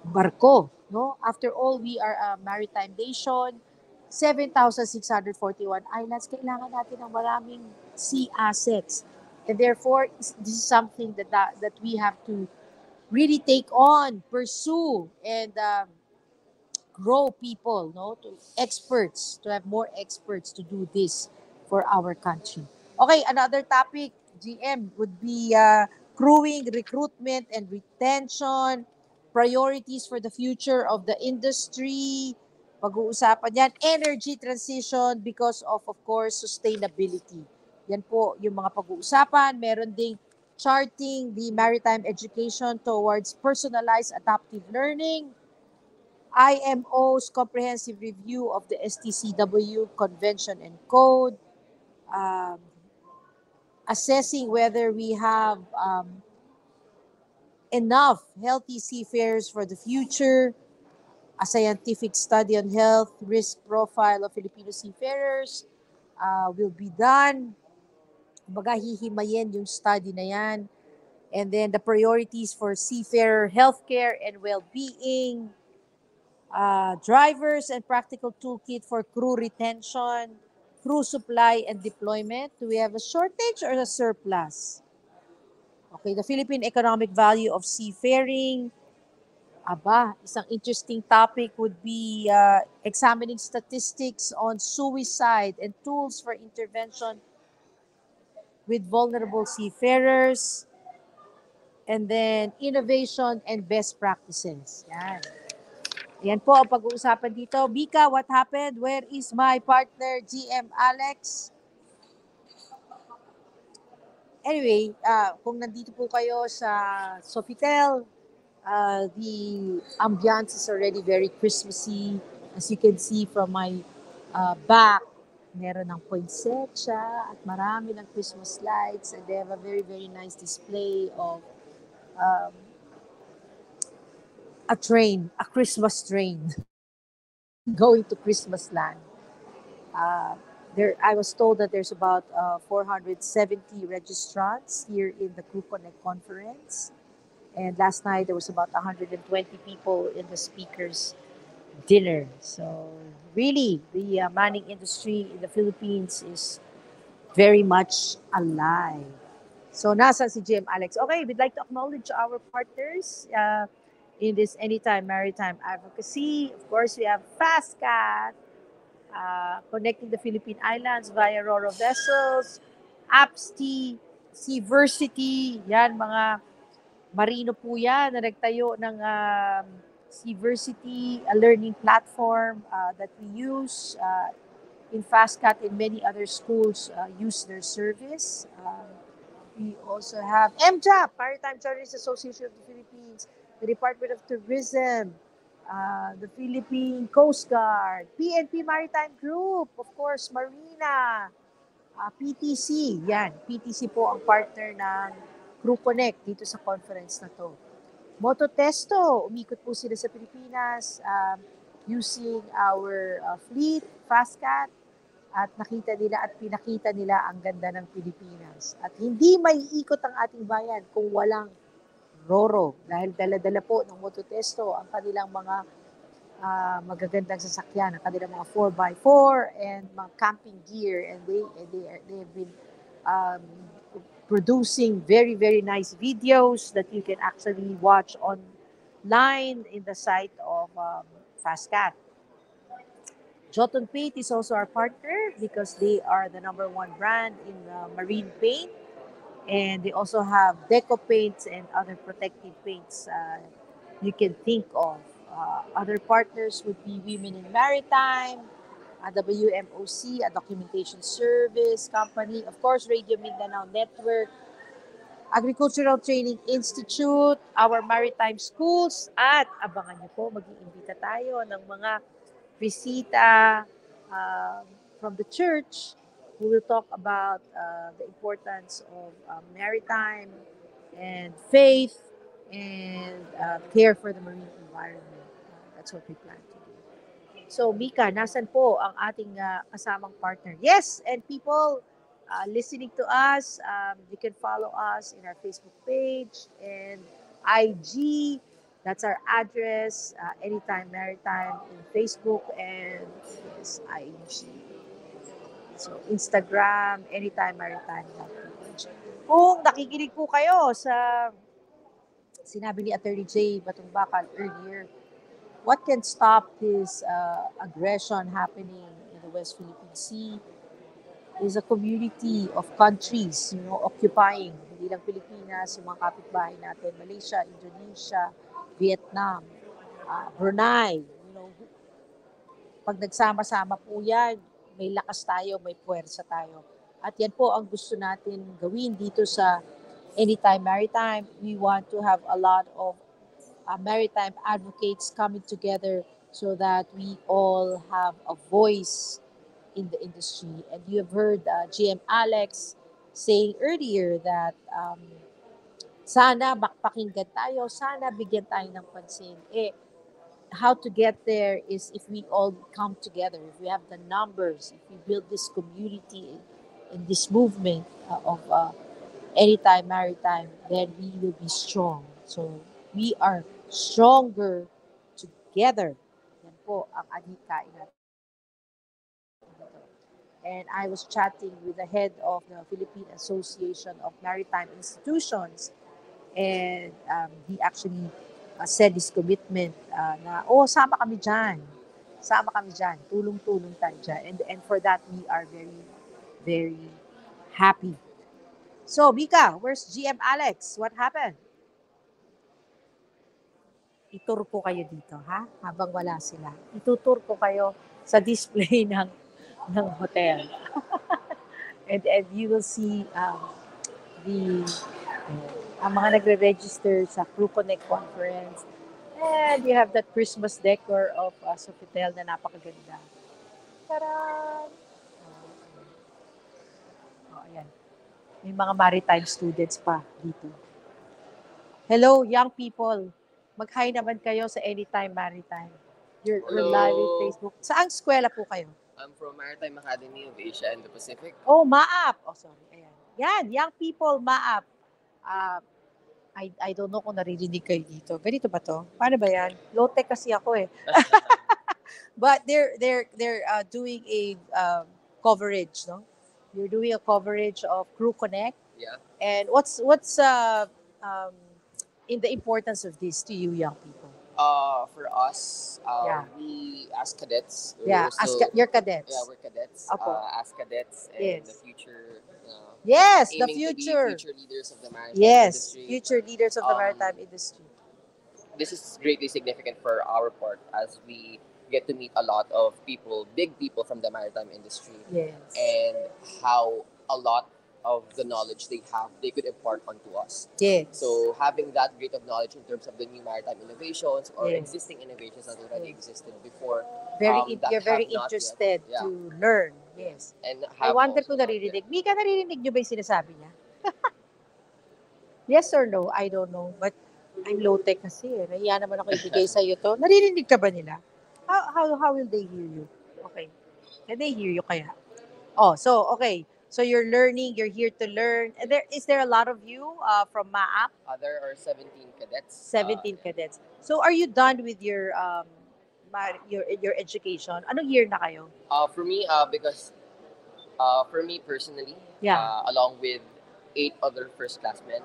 barko, no? After all, we are a maritime nation, 7,641 islands, kailangan natin ng maraming sea assets. And therefore, this is something that we have to really take on, pursue, and grow people, to experts, to have more experts to do this for our country. Okay, another topic, GM, would be crewing, recruitment, and retention, priorities for the future of the industry. Pag-uusapan yan, energy transition because of course, sustainability. Yan po yung mga pag-uusapan. Meron ding charting the maritime education towards personalized adaptive learning, IMO's comprehensive review of the STCW Convention and Code, assessing whether we have enough healthy seafarers for the future, a scientific study on health risk profile of Filipino seafarers will be done. Baga hihimayin yung study na yan. And then the priorities for seafarer healthcare and well-being, drivers and practical toolkit for crew retention, crew supply and deployment. Do we have a shortage or a surplus? Okay, the Philippine economic value of seafaring. Isang interesting topic would be examining statistics on suicide and tools for intervention with vulnerable seafarers. And then innovation and best practices. Yan po ang pag-uusapan dito. Bika, what happened? Where is my partner, GM Alex? Anyway, kung nandito po kayo sa Sofitel, the ambiance is already very Christmassy. As you can see from my back, meron ng poinsettia at marami ng Christmas lights. And they have a very, very nice display of a Christmas train going to Christmas land. I was told that there's about 470 registrants here in the Crew Connect conference. And last night there was about 120 people in the speakers' dinner. So really, the manning industry in the Philippines is very much alive. So nasa si GM Alex. Okay, we'd like to acknowledge our partners in this Anytime Maritime Advocacy. Of course, we have FastCat, connecting the Philippine Islands via Roro vessels, APSTI, Seaversity, yan mga marino po yan na nagtayo ng Cversity, a learning platform that we use in FastCat and many other schools use their service. We also have MJAP, Maritime Journalists Association of the Philippines, the Department of Tourism, the Philippine Coast Guard, PNP Maritime Group, of course, Marina, PTC. Yan, PTC po ang partner ng Crew Connect dito sa conference na to. Mototesto, umikot po sila sa Pilipinas using our fleet, FastCat, at nakita nila at pinakita nila ang ganda ng Pilipinas. At hindi may ikot ang ating bayan kung walang Roro. Dahil dala-dala po ng Mototesto ang kanilang mga magagandang sasakyan, ang kanilang mga 4x4 and mga camping gear. And they have been producing very, very nice videos that you can actually watch online in the site of FastCat. Jotun Paint is also our partner because they are the #1 brand in marine paint. And they also have deco paints and other protective paints you can think of. Other partners would be Women in Maritime, WMOC, a documentation service company, of course, Radio Mindanao Network, Agricultural Training Institute, our maritime schools, at abangan niyo po, mag-iimbita tayo ng mga bisita from the church who will talk about the importance of maritime and faith and care for the marine environment. That's what we plan to do. So, Mika, nasan po ang ating kasamang partner? Yes, and people listening to us, you can follow us in our Facebook page and IG. That's our address, Anytime Maritime in Facebook and yes, IG. So, Instagram, Anytime Maritime. Kung nakikinig po kayo sa sinabi ni Attorney Jay Batungbakal earlier, what can stop this aggression happening in the West Philippine Sea is a community of countries, occupying, hindi lang Pilipinas, yung mga kapitbahay natin, Malaysia, Indonesia, Vietnam, Brunei. Pag nagsama-sama po yan, may lakas tayo, may puwersa tayo. At yan po ang gusto natin gawin dito sa Anytime Maritime. We want to have a lot of maritime advocates coming together so that we all have a voice in the industry. And you have heard GM Alex saying earlier that sana pakinggan tayo, sana bigyan tayo ng pansin. How to get there is if we all come together, if we have the numbers, if we build this community in this movement of Anytime Maritime, then we will be strong. So we are stronger together. Yan po ang adhikain natin. And I was chatting with the head of the Philippine Association of Maritime Institutions, and he actually said his commitment na, sama kami dyan. Sama kami dyan. Tulong-tulong tayo dyan. And for that, we are very, very happy. So, Mika, where's GM Alex? What happened? Itur ko kayo dito, ha? Habang wala sila. Itutur ko kayo sa display ng hotel. and you will see ang mga nagre-register sa Crew Connect conference. And you have that Christmas decor of Sofitel na napakaganda. Taran! Ayan. May mga maritime students pa dito. Hello, young people. Mag-hi naman kayo sa Anytime Maritime. You're live in Facebook. Saang eskwela po kayo? I'm from Maritime Academy of Asia and the Pacific. Oh, MAAP. Oh, sorry. Ayan. Yan, young people, MAAP. I don't know kung naririnig kayo dito. Ganito ba to? Paano ba yan? Low-tech kasi ako eh. But they're doing a coverage, no? You're doing a coverage of Crew Connect. Yeah. And what's in the importance of this to you young people? For us, we as cadets. You're cadets. Yeah, we're cadets. As cadets and the future. The future. Future leaders of the maritime industry. industry. Future leaders of the maritime industry. this is greatly significant for our part as we get to meet a lot of people, big people from the maritime industry, Yes. and how a lot of the knowledge they have, they could impart onto us. Yes. So having that great of knowledge in terms of the new maritime innovations or Yes. existing innovations that already existed before, that You're very have not interested yet, to learn. Yes. and I have wonder also kung not yet. naririnig. Mika, naririnig niyo ba yung sinasabi niya? Yes or no? I don't know. But I'm low-tech kasi. Nahiya naman ako ibigay sa iyo to. Naririnig ka ba nila? How will they hear you? Okay. Can they hear you kaya? Oh, so, okay. So you're learning, you're here to learn. And is there a lot of you from MAAP? There are 17 cadets. 17 cadets. So are you done with your your education? Anong year na kayo? For me, because for me personally, Yeah. along with 8 other first-classmen,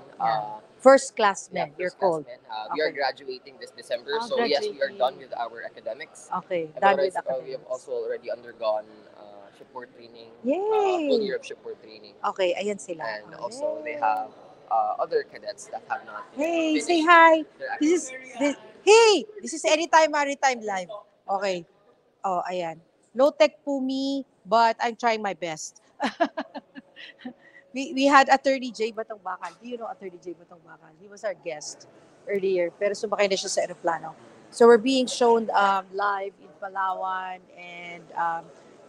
First classmen, you're called. first-classmen, we are Okay. graduating this December. Ah, So yes, we are graduating. done with our academics. Okay, And done but with we have academics. also already undergone shipboard training. Yay! Full year of shipboard training. Okay, ayan sila. And also they have other cadets that have not yet Hey, finished say hi. their This is Anytime Maritime Live. Okay. Oh, ayan. Low-tech po me, but I'm trying my best. we had Attorney J. Batong Bakal. Do you know Attorney J. Batong Bakal? He was our guest earlier, pero sumakay na siya sa aeroplano. So we're being shown live in Palawan and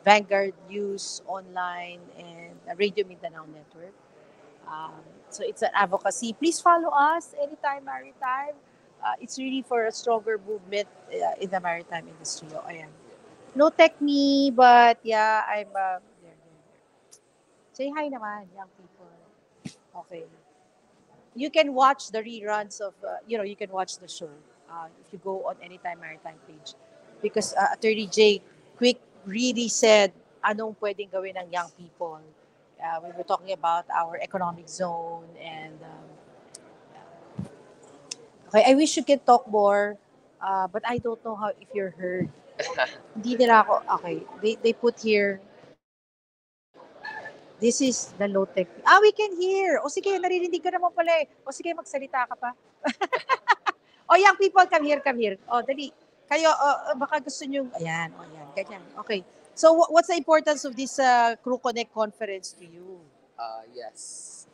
Vanguard News Online and Radio Mindanao Network. So it's an advocacy. Please follow us, Anytime Maritime. It's really for a stronger movement in the maritime industry. Oh, ayan. No tech me, but yeah, I'm there. Say hi naman, young people. Okay. You can watch the reruns of, you can watch the show if you go on Anytime Maritime page. Because Attorney J Quick really said, anong pwedeng gawin ng young people. We were talking about our economic zone and okay, I wish you can talk more, but I don't know how if you're heard. Hindi nila ako, okay, they put here, this is the low-tech. We can hear. O sige, naririnig ka naman pala eh. O sige, magsalita ka pa. Young people, come here. Dali. Kayo, baka gusto nyo, ayan, ganyan. Okay. So, what's the importance of this Crew Connect conference to you? Yes.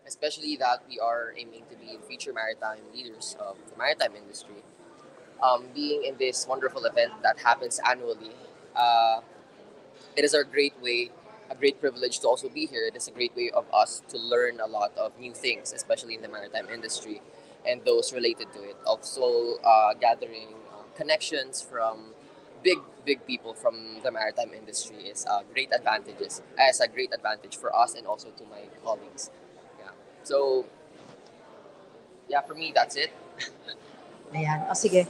Especially that we are aiming to be future maritime leaders of the maritime industry. Being in this wonderful event that happens annually, it is a great privilege to also be here. It is a great way of us to learn a lot of new things, especially in the maritime industry and those related to it. Also, gathering connections from big people from the maritime industry is a great advantage for us and also to my colleagues. Yeah. So, yeah, for me, that's it. Ayan. O sige.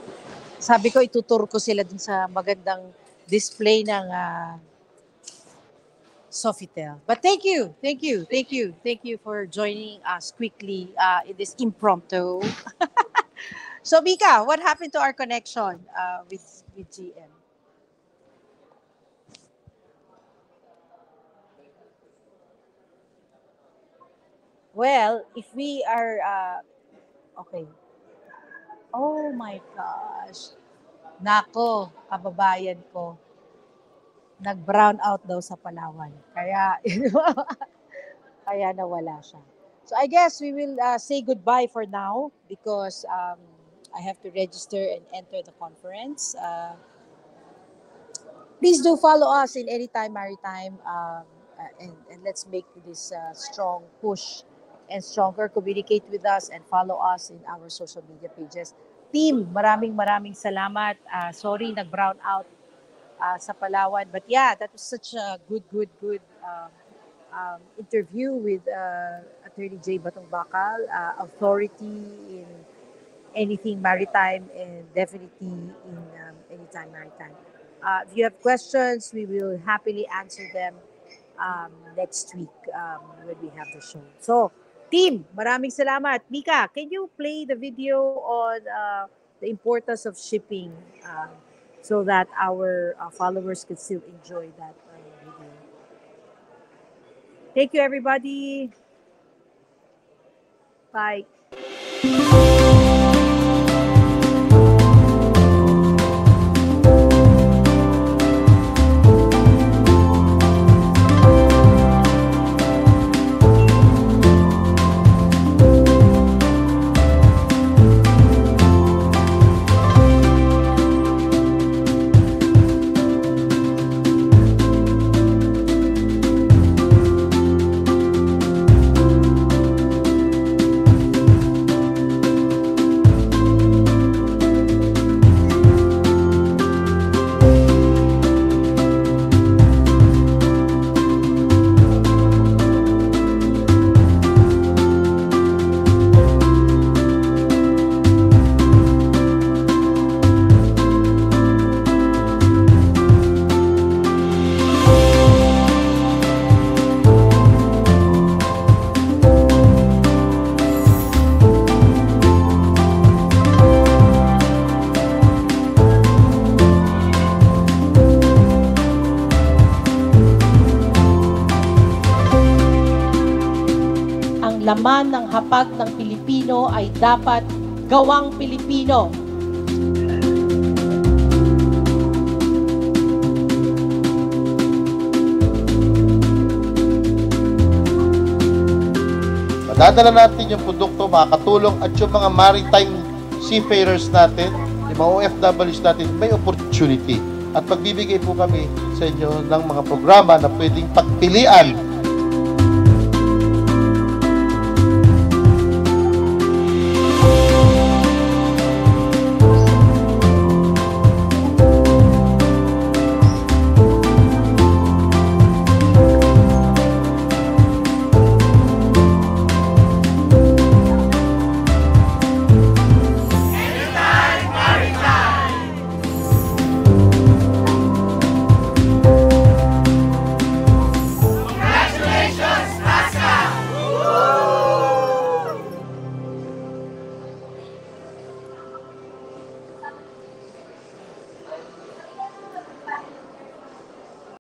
Sabi ko, itutur ko sila dun sa magandang display ng Sofitel. But thank you for joining us quickly in this impromptu. So, Mika, what happened to our connection with GM? Well, if we are okay. Oh my gosh. Nako, kababayan ko. Nag-brown out daw sa Palawan. Kaya, kaya nawala siya. So I guess we will say goodbye for now because I have to register and enter the conference. Please do follow us in Anytime Maritime and let's make this strong push and stronger. Communicate with us and follow us in our social media pages. Team, maraming salamat. Sorry, nag-brown out sa Palawan. But yeah, that was such a good interview with Attorney J. Batong Bakal, authority in anything maritime and definitely in Anytime Maritime. If you have questions, we will happily answer them next week when we have the show. So, team, maraming salamat. Mika, can you play the video on the importance of shipping so that our followers can still enjoy that video? Thank you, everybody. Bye. hapag ng Pilipino ay dapat gawang Pilipino. Madadala natin yung produkto, makakatulong, at yung mga maritime seafarers natin, yung mga OFWs natin, may opportunity. At pagbibigay po kami sa inyo ng mga programa na pwedeng pagpilian